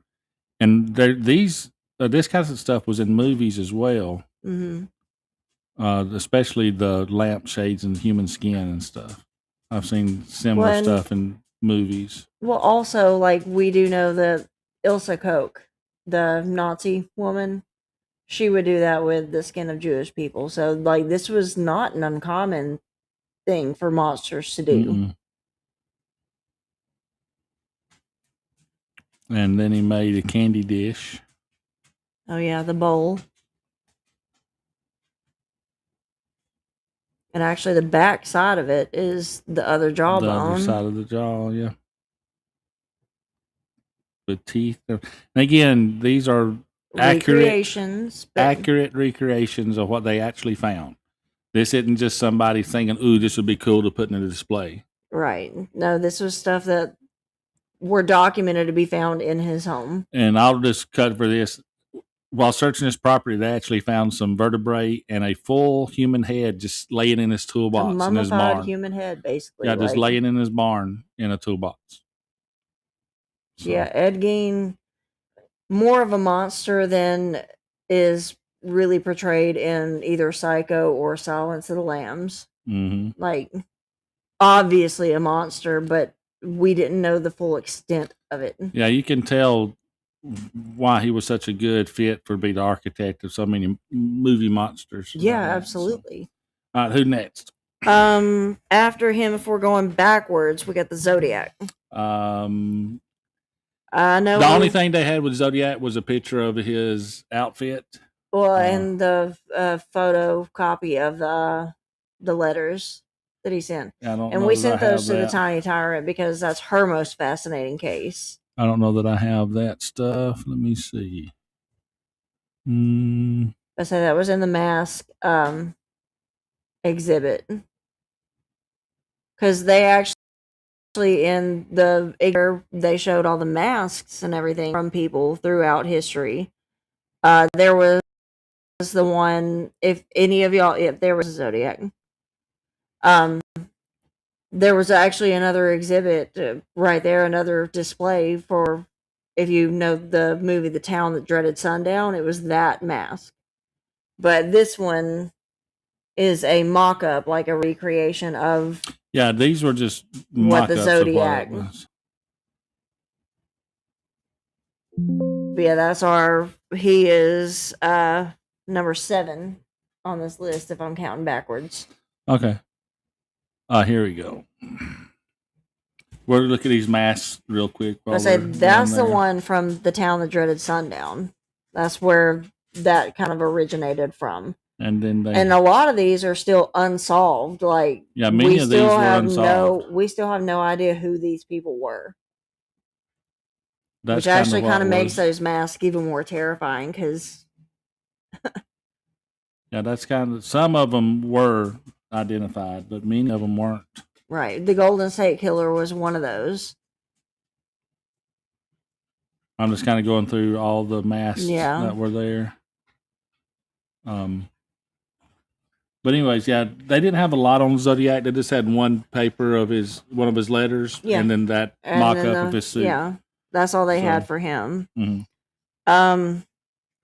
and this kind of stuff was in movies as well. Especially the lampshades and human skin and stuff. I've seen similar stuff in movies. Well, also like we do know that Ilsa Koch, the Nazi woman. She would do that with the skin of Jewish people. So, like, this was not an uncommon thing for monsters to do. And then he made a candy dish. Oh, yeah, the bowl. And actually, the back side of it is the other jawbone. The other side of the jaw, yeah. With teeth. And again, these are accurate recreations of what they actually found. This isn't just somebody thinking, ooh, this would be cool to put in a display. Right. No, this was stuff that were documented to be found in his home. And I'll just cut for this. While searching his property, they actually found some vertebrae and a full human head just laying in his toolbox in his barn. Mummified human head, basically. Yeah, just laying in his barn in a toolbox. So. Yeah, Ed Gein, more of a monster than is really portrayed in either Psycho or Silence of the Lambs. Mm-hmm. Like, obviously a monster, but we didn't know the full extent of it. Yeah, you can tell why he was such a good fit for be the architect of so many movie monsters. Yeah, absolutely. So. All right, who next? After him, if we're going backwards, we got the Zodiac. I know the only thing they had with Zodiac was a picture of his outfit. Well, and the photocopy of the letters that he sent. And we sent those to the Tiny Tyrant because that's her most fascinating case. I don't know that I have that stuff. Let me see. I say that was in the mask exhibit. Because they actually, in the they showed all the masks and everything from people throughout history. There was the one, if any of y'all, if there was a Zodiac. There was actually another exhibit right there, another display for, if you know the movie The Town That Dreaded Sundown, it was that mask. But this one is a mock-up, like a recreation of... Yeah, these were just what the Zodiac was. Yeah, that's he is number 7 on this list, if I'm counting backwards. Okay. Here we go. We're going to look at these masks real quick. I say that's the one from The Town That Dreaded Sundown. That's where that kind of originated from. And then and a lot of these are still unsolved. Like, yeah, many of these were unsolved. We still have no idea who these people were. Which actually kind of makes those masks even more terrifying because... Yeah, that's kind of... Some of them were identified, but many of them weren't. Right. The Golden State Killer was one of those. I'm just kind of going through all the masks that were there. But anyways, yeah, they didn't have a lot on Zodiac. They just had one paper of one of his letters, and then that mock-up of his suit. Yeah, that's all they had for him. Mm-hmm.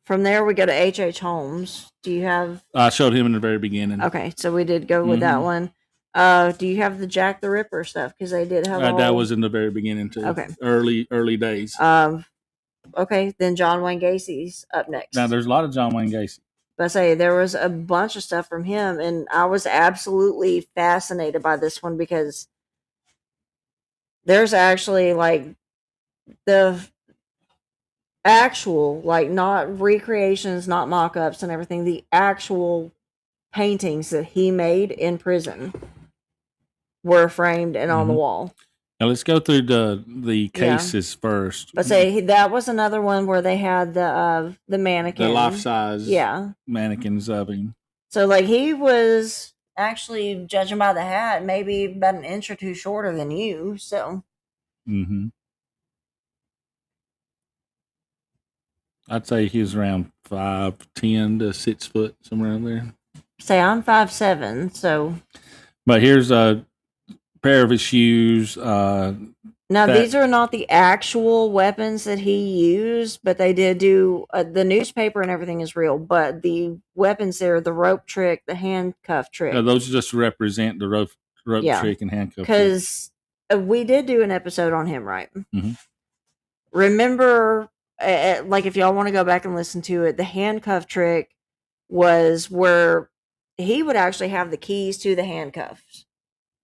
From there, we go to H.H. Holmes. Do you have... I showed him in the very beginning. Okay, so we did go with that one. Do you have the Jack the Ripper stuff? Because they did have that was in the very beginning, too. Okay. Early days. Okay, then John Wayne Gacy's up next. Now, there's a lot of John Wayne Gacy. But I say there was a bunch of stuff from him, and I was absolutely fascinated by this one because there's actually, like, the actual, like, not recreations, not mock-ups and everything, the actual paintings that he made in prison were framed and on the wall. Now let's go through the cases first. But say that was another one where they had the mannequin, the life size, mannequins of him. So like he was actually, judging by the hat, maybe about an inch or two shorter than you. So, I'd say he was around 5'10" to 6 foot, somewhere in there. Say I'm 5'7", so. But here's a pair of his shoes. Now, these are not the actual weapons that he used, but they did do the newspaper and everything is real. But the weapons there, the rope trick, the handcuff trick. Those just represent the rope trick and handcuff trick. Because we did do an episode on him, right? Mm-hmm. Remember, like if y'all want to go back and listen to it, the handcuff trick was where he would actually have the keys to the handcuffs.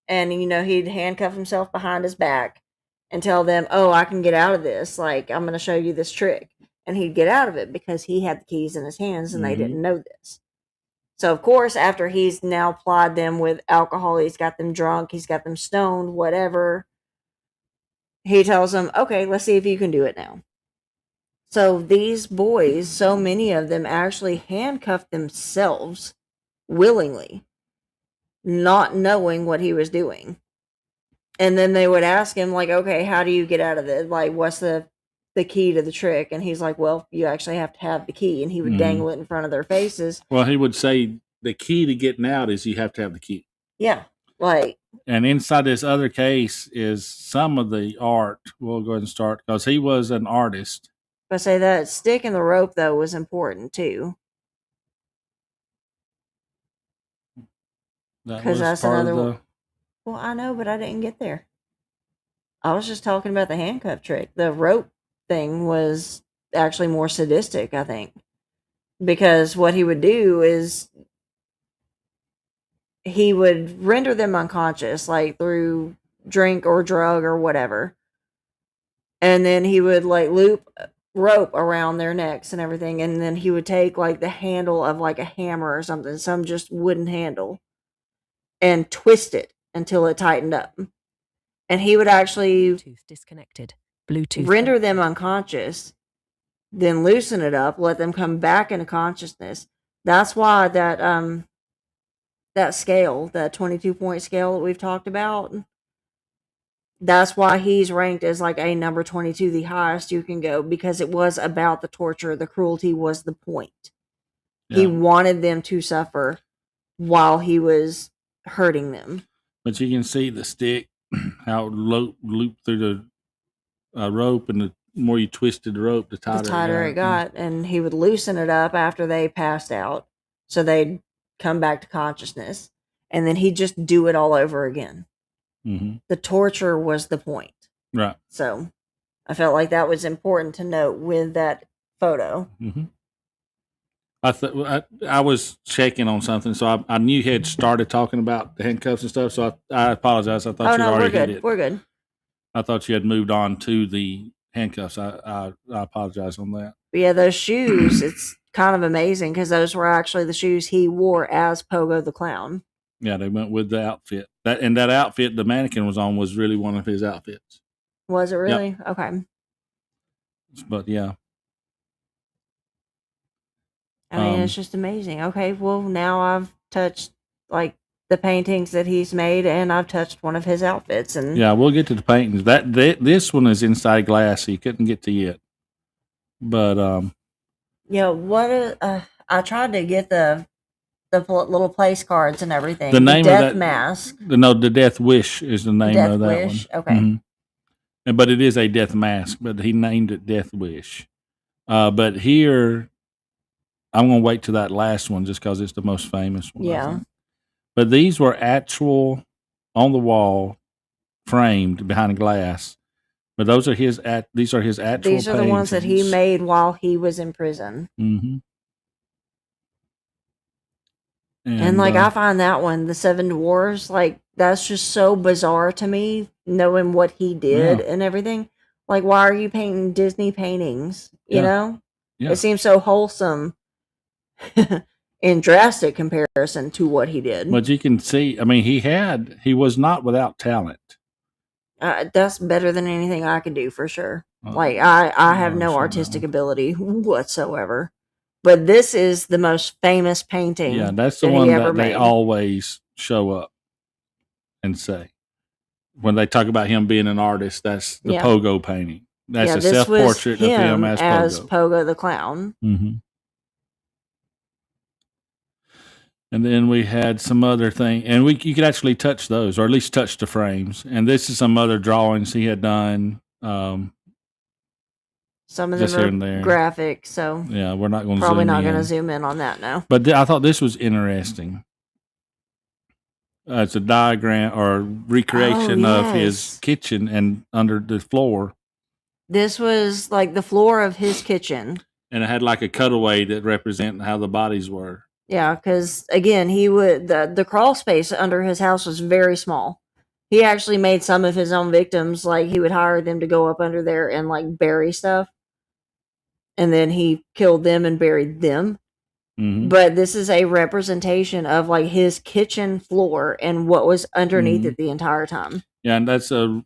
And, he'd handcuff himself behind his back and tell them, oh, I can get out of this. Like, I'm going to show you this trick. And he'd get out of it because he had the keys in his hands and they didn't know this. So, of course, after he's now plied them with alcohol, he's got them drunk, he's got them stoned, whatever, he tells them, okay, let's see if you can do it now. So these boys, so many of them actually handcuffed themselves willingly, not knowing what he was doing. And then they would ask him, like, okay, how do you get out of this? Like, what's the key to the trick? And he's like, well, you actually have to have the key. And he would dangle it in front of their faces. Well, he would say the key to getting out is you have to have the key. Yeah. Like, and inside this other case is some of the art. We'll go ahead and start because he was an artist. I say that stick and the rope, though, was important too. Because that's another one. Well, I know, but I didn't get there. I was just talking about the handcuff trick. The rope thing was actually more sadistic, I think. Because what he would do is he would render them unconscious, like through drink or drug or whatever. And then he would like loop rope around their necks and everything. And then he would take like the handle of like a hammer or something, some just wooden handle, and twist it until it tightened up. And he would actually Bluetooth disconnected. Bluetooth render them unconscious, then loosen it up, let them come back into consciousness. That's why that scale, that 22-point scale that we've talked about, that's why he's ranked as like a number 22, the highest you can go, because it was about the torture. The cruelty was the point. Yeah. He wanted them to suffer while he was hurting them. But you can see the stick, how it looped through the rope, and the more you twisted the rope, the tighter it got. And he would loosen it up after they passed out, so they'd come back to consciousness, and then he'd just do it all over again. Mm-hmm. The torture was the point. Right. So I felt like that was important to note with that photo. Mm-hmm. I was checking on something, so I knew he had started talking about the handcuffs and stuff, so I apologize. I thought you already hit it. We're good. I thought you had moved on to the handcuffs. I apologize on that. But yeah, those shoes, it's kind of amazing because those were actually the shoes he wore as Pogo the Clown. Yeah, they went with the outfit. That outfit the mannequin was on was really one of his outfits. Was it really? Yep. Okay. But yeah. I mean, it's just amazing. Okay, well, now I've touched like the paintings that he's made, and I've touched one of his outfits. And yeah, we'll get to the paintings. This one is inside glass, so you couldn't get to it. But yeah, what I tried to get the little place cards and everything. The name Death of that Mask. No, the Death Wish is the name of that Wish? one. Okay. Mm-hmm. But it is a death mask, but he named it Death Wish. But here, I'm going to wait to that last one just because it's the most famous one. Yeah. But these were actual on the wall, framed behind glass. But those are his. These are his actual. These are the ones that he made while he was in prison. Mm-hmm. And like I find that one, the Seven Dwarfs, like that's just so bizarre to me, knowing what he did and everything. Like, why are you painting Disney paintings? You know, it seems so wholesome in drastic comparison to what he did. But you can see, I mean, he was not without talent. That's better than anything I could do for sure. Like I have no artistic ability whatsoever. But this is the most famous painting. Yeah, that's the one that they always show up and say. When they talk about him being an artist, that's the Pogo painting. That's a self-portrait of him as Pogo the Clown. Mm-hmm. And then we had some other thing, and you could actually touch those, or at least touch the frames. And this is some other drawings he had done. Some of them are graphic, so yeah, we're not going to probably not going to zoom in on that now. But I thought this was interesting. It's a diagram or recreation of his kitchen and under the floor. This was like the floor of his kitchen, and it had like a cutaway that represented how the bodies were. Yeah, because again, he would the crawl space under his house was very small. He actually made some of his own victims, like he would hire them to go up under there and like bury stuff. And then he killed them and buried them. But this is a representation of like his kitchen floor and what was underneath it the entire time. Yeah, and that's the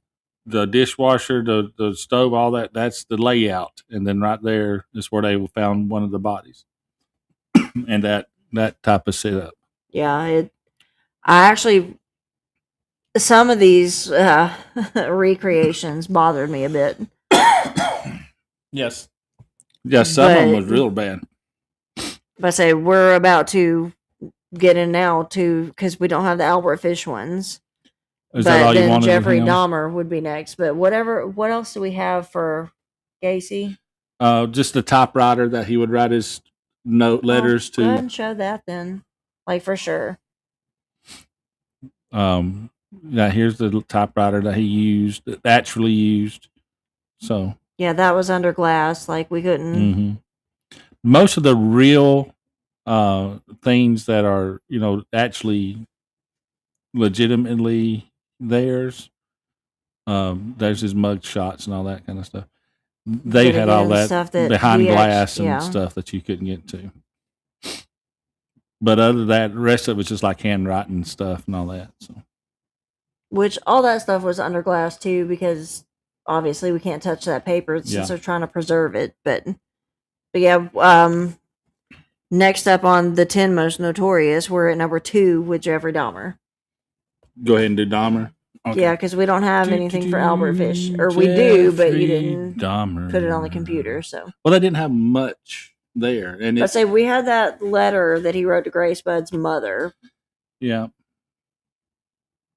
dishwasher, the stove, all that. That's the layout, and then right there is where they found one of the bodies, and that type of setup. Yeah, I actually, some of these recreations bothered me a bit. Yes. Yeah, some of them was real bad. But I say we're about to get in now too, because we don't have the Albert Fish ones. Is that all you wanted? Jeffrey Dahmer would be next. But what else do we have for Gacy? Just the typewriter that he would write his letters to. Go ahead and show that then, like for sure. Yeah, here's the typewriter that he actually used. So yeah, that was under glass. Like we couldn't. Most of the real things that are actually legitimately theirs. There's his mug shots and all that kind of stuff. They had all that stuff behind glass and stuff that you couldn't get to. But other than that, the rest of it was just like handwriting stuff and all that. So, which all that stuff was under glass too, because obviously we can't touch that paper since they're trying to preserve it. But yeah, next up on the 10 most notorious, we're at number 2 with Jeffrey Dahmer. Go ahead and do Dahmer. Okay. Yeah, because we don't have anything for Albert Fish, or we do, but you didn't put it on the computer. So they didn't have much there, and let's say we had that letter that he wrote to Grace Budd's mother. Yeah,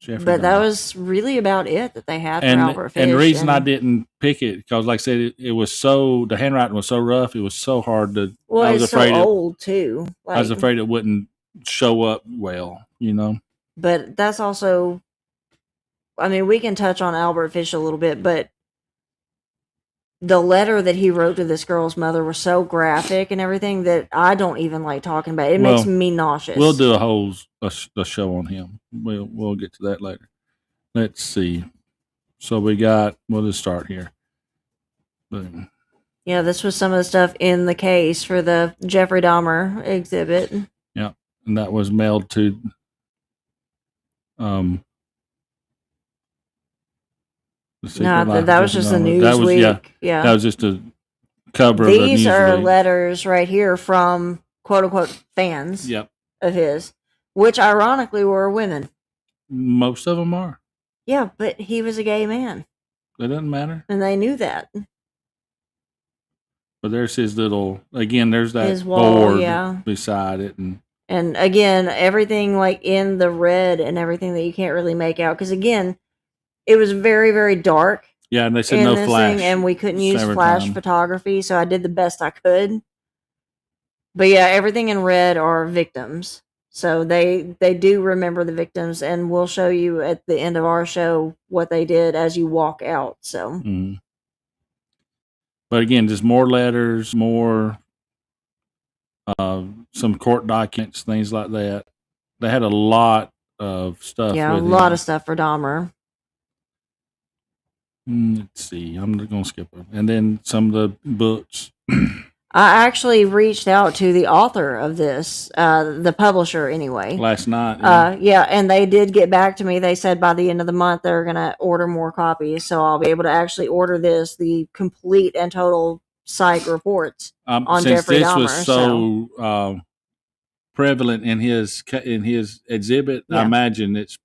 Jeffrey but Dahmer. That was really about it that they had for Albert Fish. And the reason I didn't pick it because, like I said, it was the handwriting was so rough, it was so hard to. Well, I was afraid so old too. I was afraid it wouldn't show up well, But that's also. I mean, we can touch on Albert Fish a little bit, but the letter that he wrote to this girl's mother was so graphic and everything that I don't even like talking about it. It makes me nauseous. We'll do a show on him. We'll get to that later. Let's see. So we'll just start here. Boom. Yeah, this was some of the stuff in the case for the Jeffrey Dahmer exhibit. Yeah, and that was mailed to No, that was just the Newsweek. Yeah, that was just a cover. These are letters right here from quote unquote fans. Yep. Of his, which ironically were women. Most of them are. Yeah, but he was a gay man. That doesn't matter. And they knew that. But there's his little. Again, there's that his wall, board beside it, and again everything like in the red and everything that you can't really make out because again. It was very, very dark. Yeah, and they said no flash. And we couldn't use flash photography, so I did the best I could. But yeah, everything in red are victims. So they do remember the victims, and we'll show you at the end of our show what they did as you walk out. So, But again, just more letters, more some court documents, things like that. They had a lot of stuff. Yeah, a lot of stuff for Dahmer. Let's see. I'm going to skip them. And then some of the books. I actually reached out to the author of this, the publisher anyway. Last night. Yeah, and they did get back to me. They said by the end of the month they're going to order more copies. So I'll be able to actually order the complete and total psych reports on Jeffrey Dahmer. Since this was so prevalent in his exhibit, I imagine it's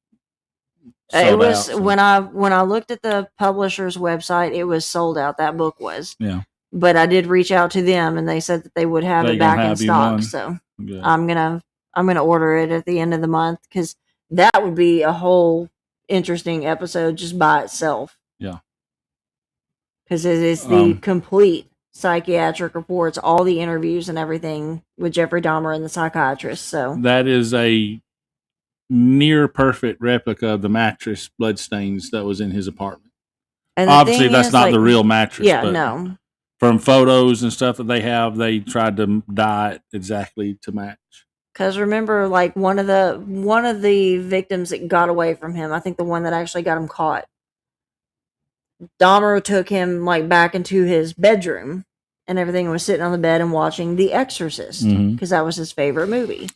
it was when I looked at the publisher's website, it was sold out. That book was. Yeah. But I did reach out to them, and they said that they would have it back in stock. So good. I'm gonna order it at the end of the month because that would be a whole interesting episode just by itself. Yeah. Because it is the complete psychiatric reports, all the interviews and everything with Jeffrey Dahmer and the psychiatrist. So that is a near perfect replica of the mattress bloodstains that was in his apartment. And obviously, that's not the real mattress. Yeah, but no. From photos and stuff that they have, they tried to dye it exactly to match. Because remember, like one of the victims that got away from him, I think the one that actually got him caught, Dahmer took him like back into his bedroom and everything, was sitting on the bed and watching The Exorcist because that was his favorite movie.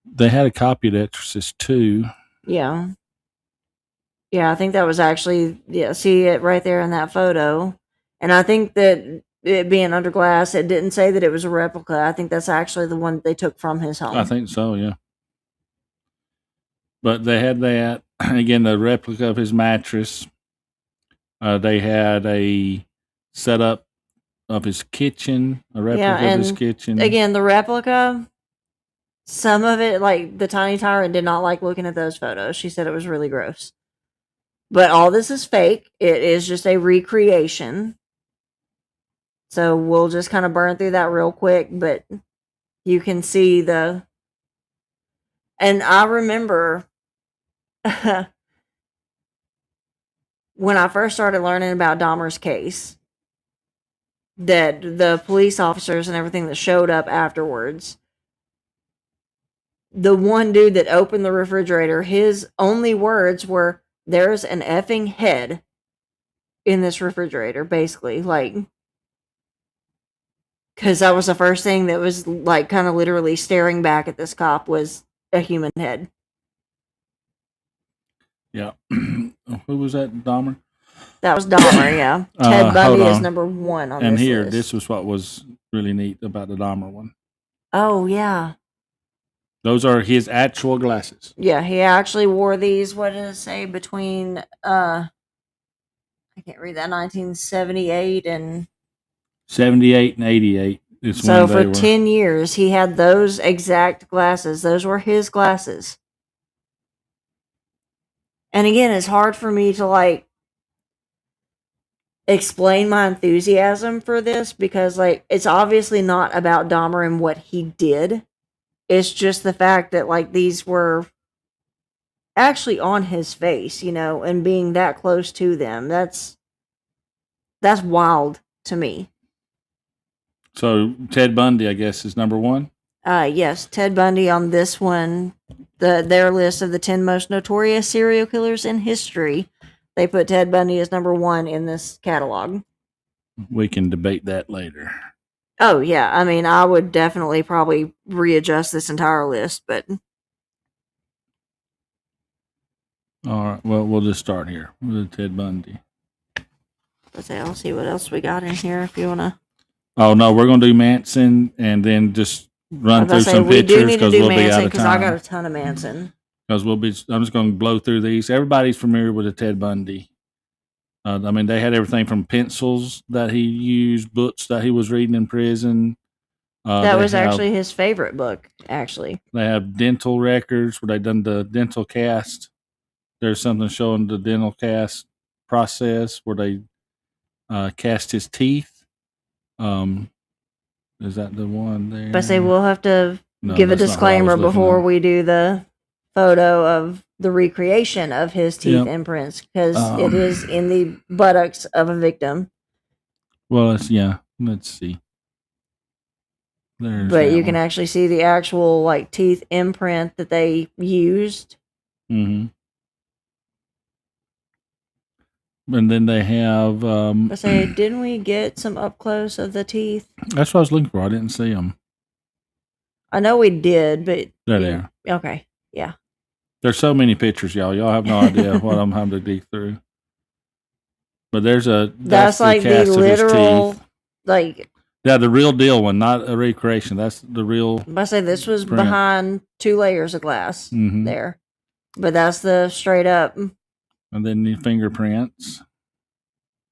They had a copy of The Exorcist too. Yeah. Yeah, I think that was actually, see it right there in that photo. And I think that it being under glass, it didn't say that it was a replica. I think that's actually the one that they took from his home. I think so, yeah. But they had that, again, the replica of his mattress. They had a setup of his kitchen, a replica of his kitchen. Again, the replica, some of it, like the Tiny Tyrant did not like looking at those photos. She said it was really gross. But all this is fake. It is just a recreation. So we'll just kind of burn through that real quick, but you can see and I remember when I first started learning about Dahmer's case, that the police officers and everything that showed up afterwards, the one dude that opened the refrigerator, his only words were, "There's an effing head in this refrigerator," basically, like, because that was the first thing that was, like, kind of literally staring back at this cop was a human head. Yeah. Who was that, Dahmer? That was Dahmer, yeah. Ted Bundy is number 1 on and this here, list. this was what was really neat about the Dahmer one. Oh, yeah. Those are his actual glasses. Yeah, he actually wore these, what did it say, between, I can't read that, 1978 and... 78 and 88. So for 10 years, he had those exact glasses. Those were his glasses. And again, it's hard for me to, like, explain my enthusiasm for this because, like, it's obviously not about Dahmer and what he did. It's just the fact that, like, these were actually on his face, and being that close to them. That's wild to me. So Ted Bundy, I guess, is number 1? Yes, Ted Bundy on this one, their list of the 10 most notorious serial killers in history. They put Ted Bundy as number 1 in this catalog. We can debate that later. Oh, yeah. I mean, I would definitely probably readjust this entire list, but... All right. Well, we'll just start here with Ted Bundy. I'll see what else we got in here if you want to... Oh, no, we're going to do Manson and then just run through some pictures because we'll be out of time. Because I got a ton of Manson. Because I'm just going to blow through these. Everybody's familiar with the Ted Bundy. I mean, they had everything from pencils that he used, books that he was reading in prison. That was actually his favorite book, actually. They have dental records where they've done the dental cast. There's something showing the dental cast process where they cast his teeth. Is that the one there? But we'll have to give a disclaimer before we do the photo of the recreation of his teeth imprints because it is in the buttocks of a victim. Well, let's see. But you can actually see the actual like teeth imprint that they used. Mm-hmm. And then they have... didn't we get some up close of the teeth? That's what I was looking for. I didn't see them. I know we did, but... There they are. Okay, yeah. There's so many pictures, y'all. Y'all have no idea what I'm having to dig through. But that's like the literal, like... Yeah, the real deal one, not a recreation. That's the real... this was print. Behind 2 layers of glass there. But that's the straight up... And then the fingerprints.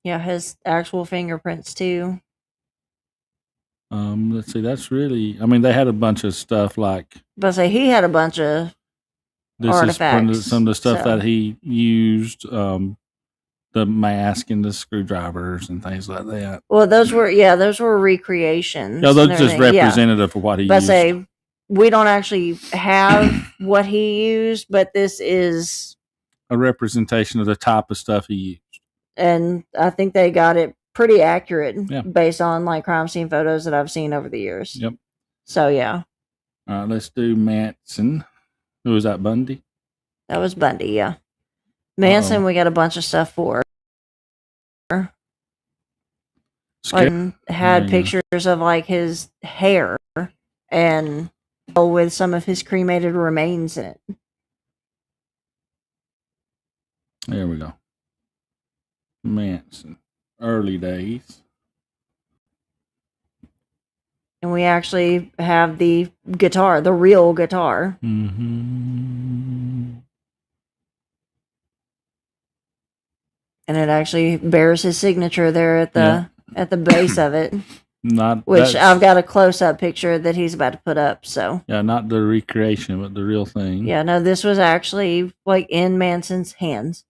Yeah, his actual fingerprints too. Let's see. That's really... I mean, they had a bunch of stuff like... he had a bunch of artifacts. This is some of the stuff that he used. The mask and the screwdrivers and things like that. Well, those were recreations. Yeah, those just representative of what he used. We don't actually have what he used, but this is... a representation of the type of stuff he used. And I think they got it pretty accurate based on like crime scene photos that I've seen over the years. Yep. So, yeah. All right, let's do Manson. Who was that, Bundy? That was Bundy, yeah. Manson, we got a bunch of stuff for. Like, had pictures of like his hair and with some of his cremated remains in it. There we go. Manson, early days. And we actually have the guitar, the real guitar. Mm-hmm. And it actually bears his signature there at the base of it. Which I've got a close-up picture that he's about to put up. So yeah, not the recreation, but the real thing. Yeah, no, this was actually like in Manson's hands.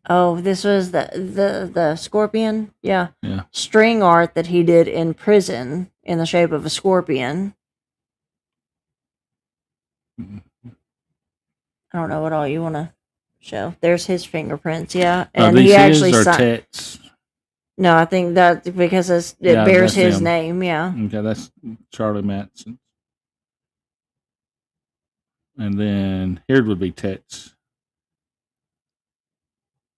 Oh, this was the scorpion, yeah, string art that he did in prison in the shape of a scorpion. I don't know what all you want to show. There's his fingerprints, yeah, and he actually signed. No, I think that because it bears his name, yeah. Okay, that's Charlie Manson, and then here would be Tex.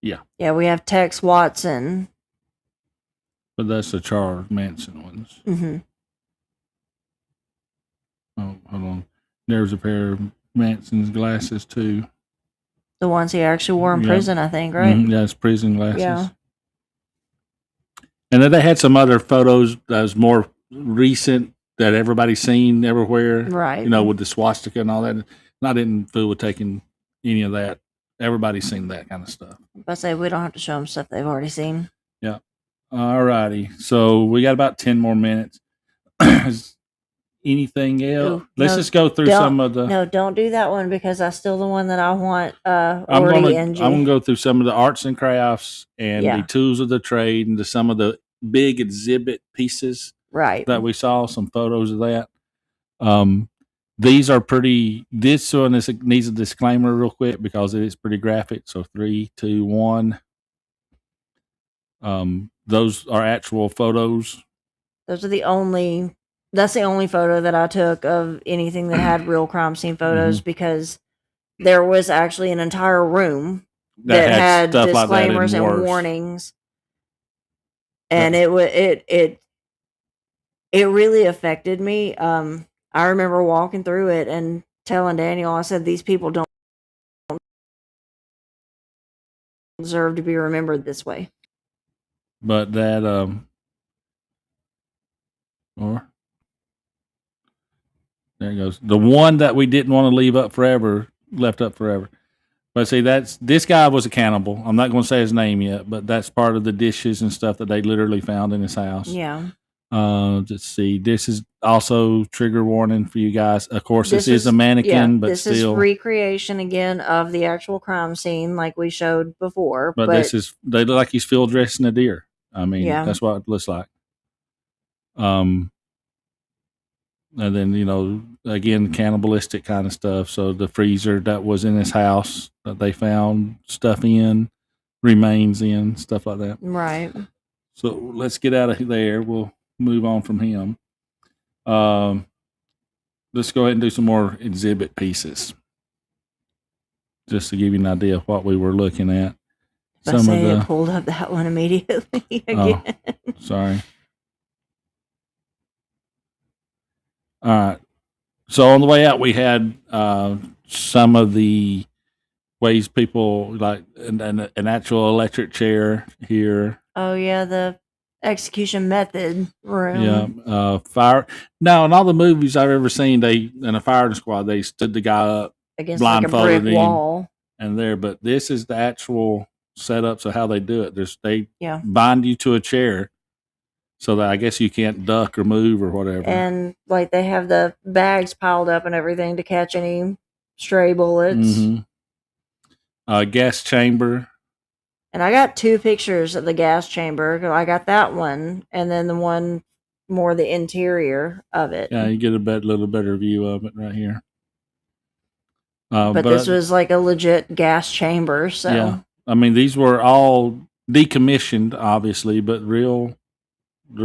Yeah. Yeah, we have Tex Watson. But that's the Charles Manson ones. Mm-hmm. Oh, hold on. There's a pair of Manson's glasses, too. The ones he actually wore in prison, I think, right? Mm-hmm. Yeah, it's prison glasses. Yeah. And then they had some other photos that was more recent that everybody's seen everywhere. Right. You know, with the swastika and all that. And I didn't fool with taking any of that. Everybody's seen that kind of stuff. I say we don't have to show them stuff they've already seen. Yeah. All righty. So we got about 10 more minutes. Anything else? Let's just go through some of the... No, don't do that one because that's still the one that I want. I'm going to go through some of the arts and crafts and the tools of the trade and some of the big exhibit pieces that we saw, some photos of that. These are pretty... This one needs a disclaimer real quick because it is pretty graphic. So 3, 2, 1. Those are actual photos. Those are the only... That's the only photo that I took of anything that had real crime scene photos because there was actually an entire room that had disclaimers and warnings. And it really affected me. I remember walking through it and telling Daniel, I said, these people don't deserve to be remembered this way. But that, there it goes. The one that we didn't want to leave up forever, left up forever. But see, this guy was a cannibal. I'm not going to say his name yet, but that's part of the dishes and stuff that they literally found in his house. Yeah. Let's see. This is also trigger warning for you guys. Of course, this is a mannequin, but this is recreation again of the actual crime scene, like we showed before. But they look like he's field dressing a deer. I mean, that's what it looks like. And then, again, cannibalistic kind of stuff. So the freezer that was in his house that they found stuff in, remains in, stuff like that. Right. So let's get out of there. We'll move on from him. Let's go ahead and do some more exhibit pieces. Just to give you an idea of what we were looking at. I pulled up that one immediately again. Oh, sorry. All right. So on the way out, we had some of the ways people like an actual electric chair here. Oh yeah, the execution method room. Yeah, fire. Now in all the movies I've ever seen, in a firing squad they stood the guy up against like a brick wall, but this is the actual setups of how they do it. They bind you to a chair. So that I guess you can't duck or move or whatever. And like they have the bags piled up and everything to catch any stray bullets. Mm-hmm. Gas chamber. And I got 2 pictures of the gas chamber. I got that one and then the one more the interior of it. Yeah, you get a little better view of it right here. But this was like a legit gas chamber. So yeah, I mean these were all decommissioned, obviously, but the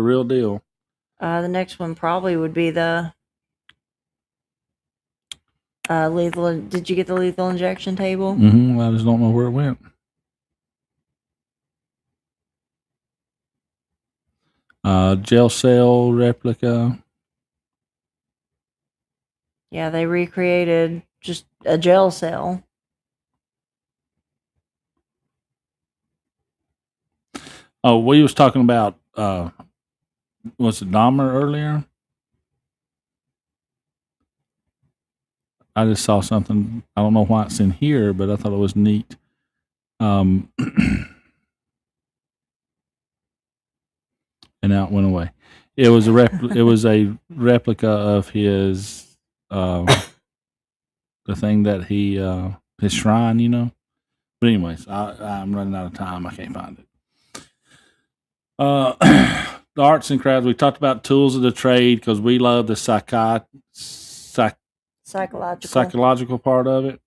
real deal. The next one probably would be the lethal. Did you get the lethal injection table? Mm-hmm. I just don't know where it went. Jail cell replica. Yeah, they recreated just a jail cell. Oh, we was talking about was it Dahmer earlier? I just saw something. I don't know why it's in here, but I thought it was neat. And now it went away. It was a replica of his the thing that he his shrine, you know. But anyways, I'm running out of time. I can't find it. The arts and crafts. We talked about tools of the trade because we love the psychological part of it.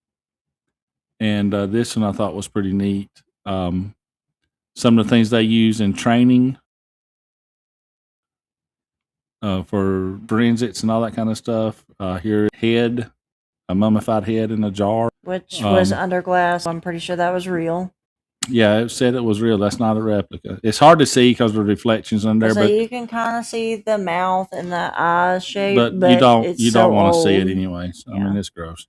And this one I thought was pretty neat. Some of the things they use in training for forensics and all that kind of stuff. Here, a mummified head in a jar. Which was under glass. I'm pretty sure that was real. Yeah, it said it was real. That's not a replica. It's hard to see because of the reflections in there. So you can kind of see the mouth and the eyes shape, but you don't want to see it anyways. I mean, it's gross.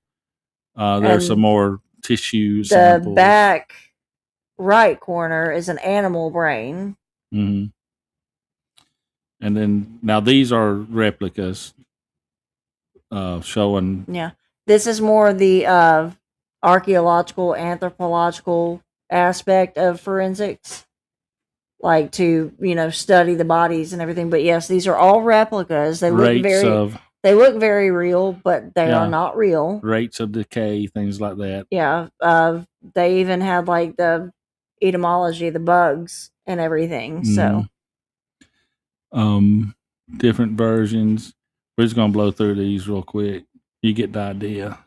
There's some more tissue samples. The back right corner is an animal brain. Mm-hmm. And then now these are replicas showing. Yeah, this is more the archaeological, anthropological aspect of forensics, like to study the bodies and everything. But yes, these are all replicas. They look very real, but they are not real. Rates of decay, things like that. Yeah, they even had like the etymology, the bugs and everything. Mm-hmm. So, different versions. We're just gonna blow through these real quick. You get the idea.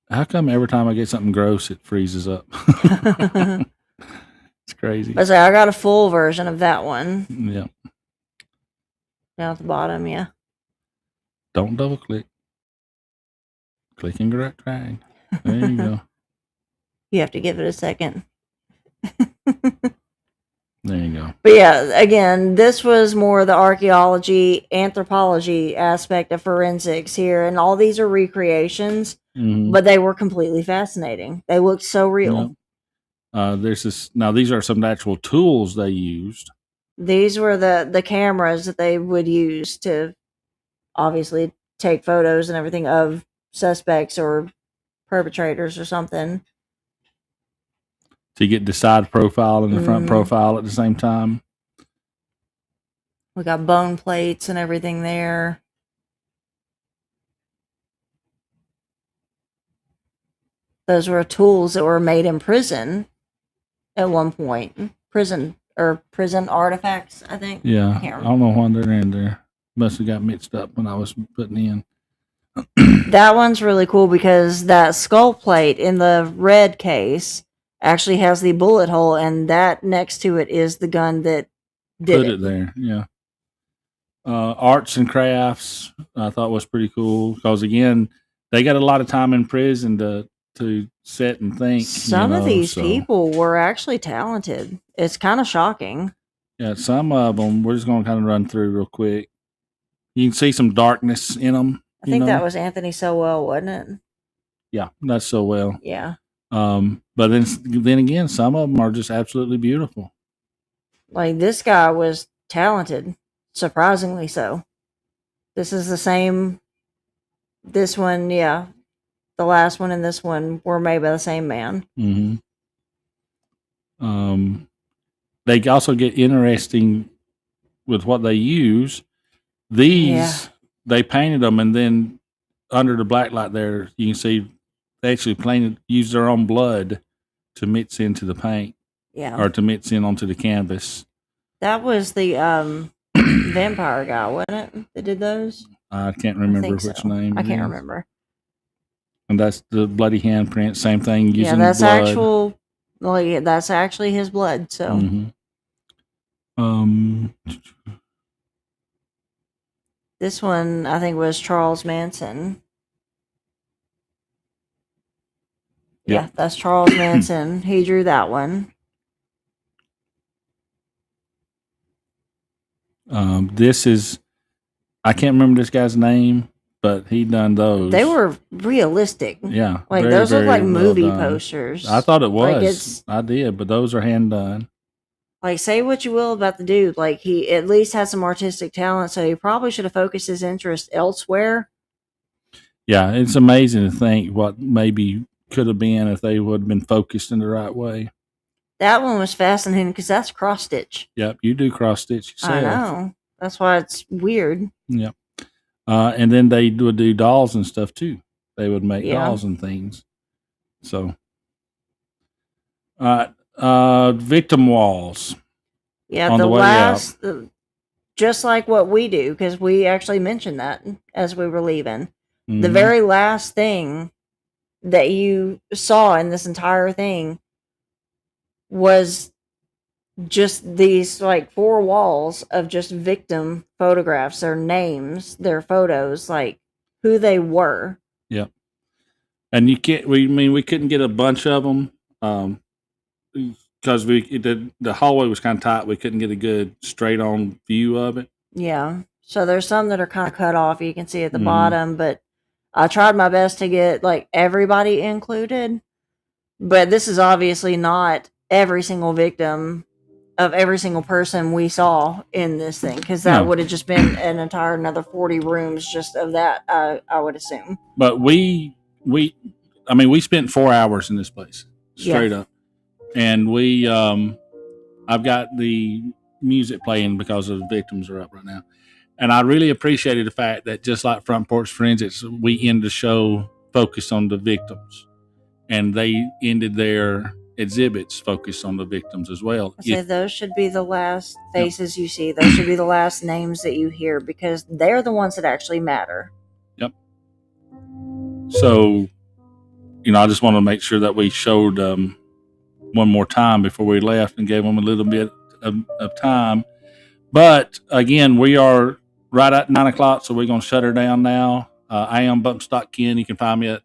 How come every time I get something gross, it freezes up? It's crazy. I got a full version of that one. Yeah. Down at the bottom, yeah. Don't double click. Click and drag. There you go. You have to give it a second. There you go. But yeah, again, this was more the archaeology, anthropology aspect of forensics here, and all these are recreations, but they were completely fascinating. They looked so real. There's this. Now these are some actual tools they used. These were the cameras that they would use to obviously take photos and everything of suspects or perpetrators or something. To get the side profile and the front profile at the same time. We got bone plates and everything there. Those were tools that were made in prison at one point. Prison artifacts, I think. Yeah. I don't know why they're in there. Must have got mixed up when I was putting in. That one's really cool because that skull plate in the red case actually has the bullet hole, and that next to it is the gun that did it there. Yeah. Arts and crafts I thought was pretty cool because again they got a lot of time in prison to sit and think. Some of these people were actually talented. It's kind of shocking. Yeah, some of them we're just going to kind of run through real quick. You can see some darkness in them. I think that was Anthony Sowell, wasn't it? Yeah, that's Sowell. Yeah. But then again, some of them are just absolutely beautiful. Like this guy was talented, surprisingly so. This is the same. This one, yeah, the last one and this one were made by the same man. Mm-hmm. They also get interesting with what they use. These they painted them, and then under the black light there, you can see. They actually used their own blood to mix into the paint. Yeah. Or to mix in onto the canvas. That was the vampire guy, wasn't it? That did those? I can't remember which name. I can't remember. And that's the bloody handprint. Same thing. Using that's blood. actual. Like that's actually his blood. So. This one I think was Charles Manson. Yeah, that's Charles Manson. He drew that one. This is, I can't remember this guy's name, but he done those. They were realistic. Yeah. Like those look like movie posters. I thought it was. I did, but those are hand done. Like, say what you will about the dude. Like, he at least had some artistic talent, so he probably should have focused his interest elsewhere. Yeah, it's amazing to think what maybe could have been if they would have been focused in the right way. That one was fascinating because that's cross stitch. Yep, you do cross stitch yourself. I know. That's why it's weird. Yep. And then they would do dolls and stuff too. They would make dolls and things. So, victim walls. Yeah, the last, just like what we do, because we actually mentioned that as we were leaving. Mm-hmm. The very last thing that you saw in this entire thing was just these like 4 walls of just victim photographs, their names, their photos, like who they were. Yep. And we couldn't get a bunch of them because the hallway was kind of tight. We couldn't get a good straight on view of it. Yeah. So there's some that are kind of cut off. You can see at the bottom, but I tried my best to get like everybody included. But this is obviously not every single victim of every single person we saw in this thing, because that would have just been an entire another 40 rooms just of that, I would assume. But we spent 4 hours in this place straight up, and I've got the music playing because the victims are up right now, and I really appreciated the fact that just like Front Porch Forensics, we end the show focused on the victims, and they ended their exhibits focused on the victims as well. So those should be the last faces you see. Those should be the last names that you hear, because they're the ones that actually matter. Yep. So, I just want to make sure that we showed one more time before we left and gave them a little bit of time. But again, we are right at 9 o'clock, so we're going to shut her down now. I am Bumpstock Ken. You can find me at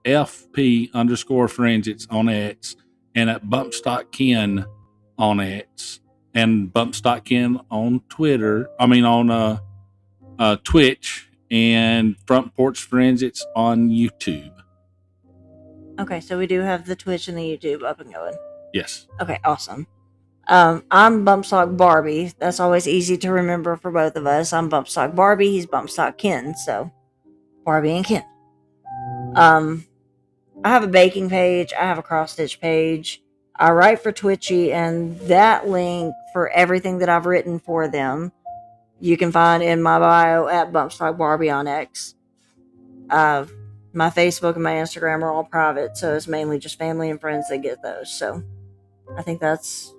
FP_forensics on X, and at Bumpstock Ken on X, and Bumpstock Ken on Twitter. on Twitch, and Front Porch Forensics on YouTube. Okay, so we do have the Twitch and the YouTube up and going. Yes. Okay, awesome. I'm Bumpstock Barbie. That's always easy to remember for both of us. I'm Bumpstock Barbie. He's Bumpstock Ken. So Barbie and Ken. I have a baking page. I have a cross stitch page. I write for Twitchy, and that link for everything that I've written for them, you can find in my bio at Bumpstock Barbie on X. My Facebook and my Instagram are all private, so it's mainly just family and friends that get those. So I think that's,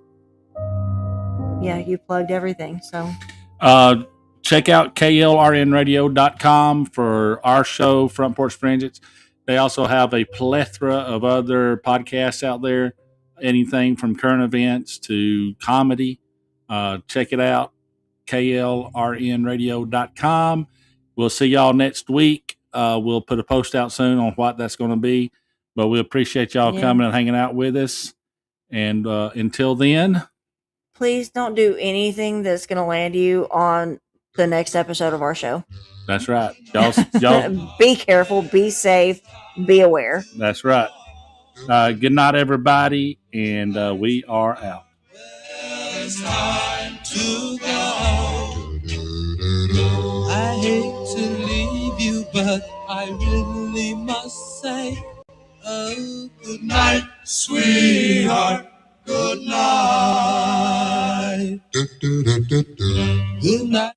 you plugged everything. So check out klrnradio.com for our show, Front Porch Forensics. They also have a plethora of other podcasts out there, anything from current events to comedy. Check it out, klrnradio.com. We'll see y'all next week. We'll put a post out soon on what that's going to be, but we appreciate y'all coming and hanging out with us. And until then, please don't do anything that's going to land you on the next episode of our show. That's right. Y'all be careful, be safe, be aware. That's right. Good night, everybody, and we are out. It's time to go. I hate to leave you, but I really must say, good night, sweetheart. Good night. Good night.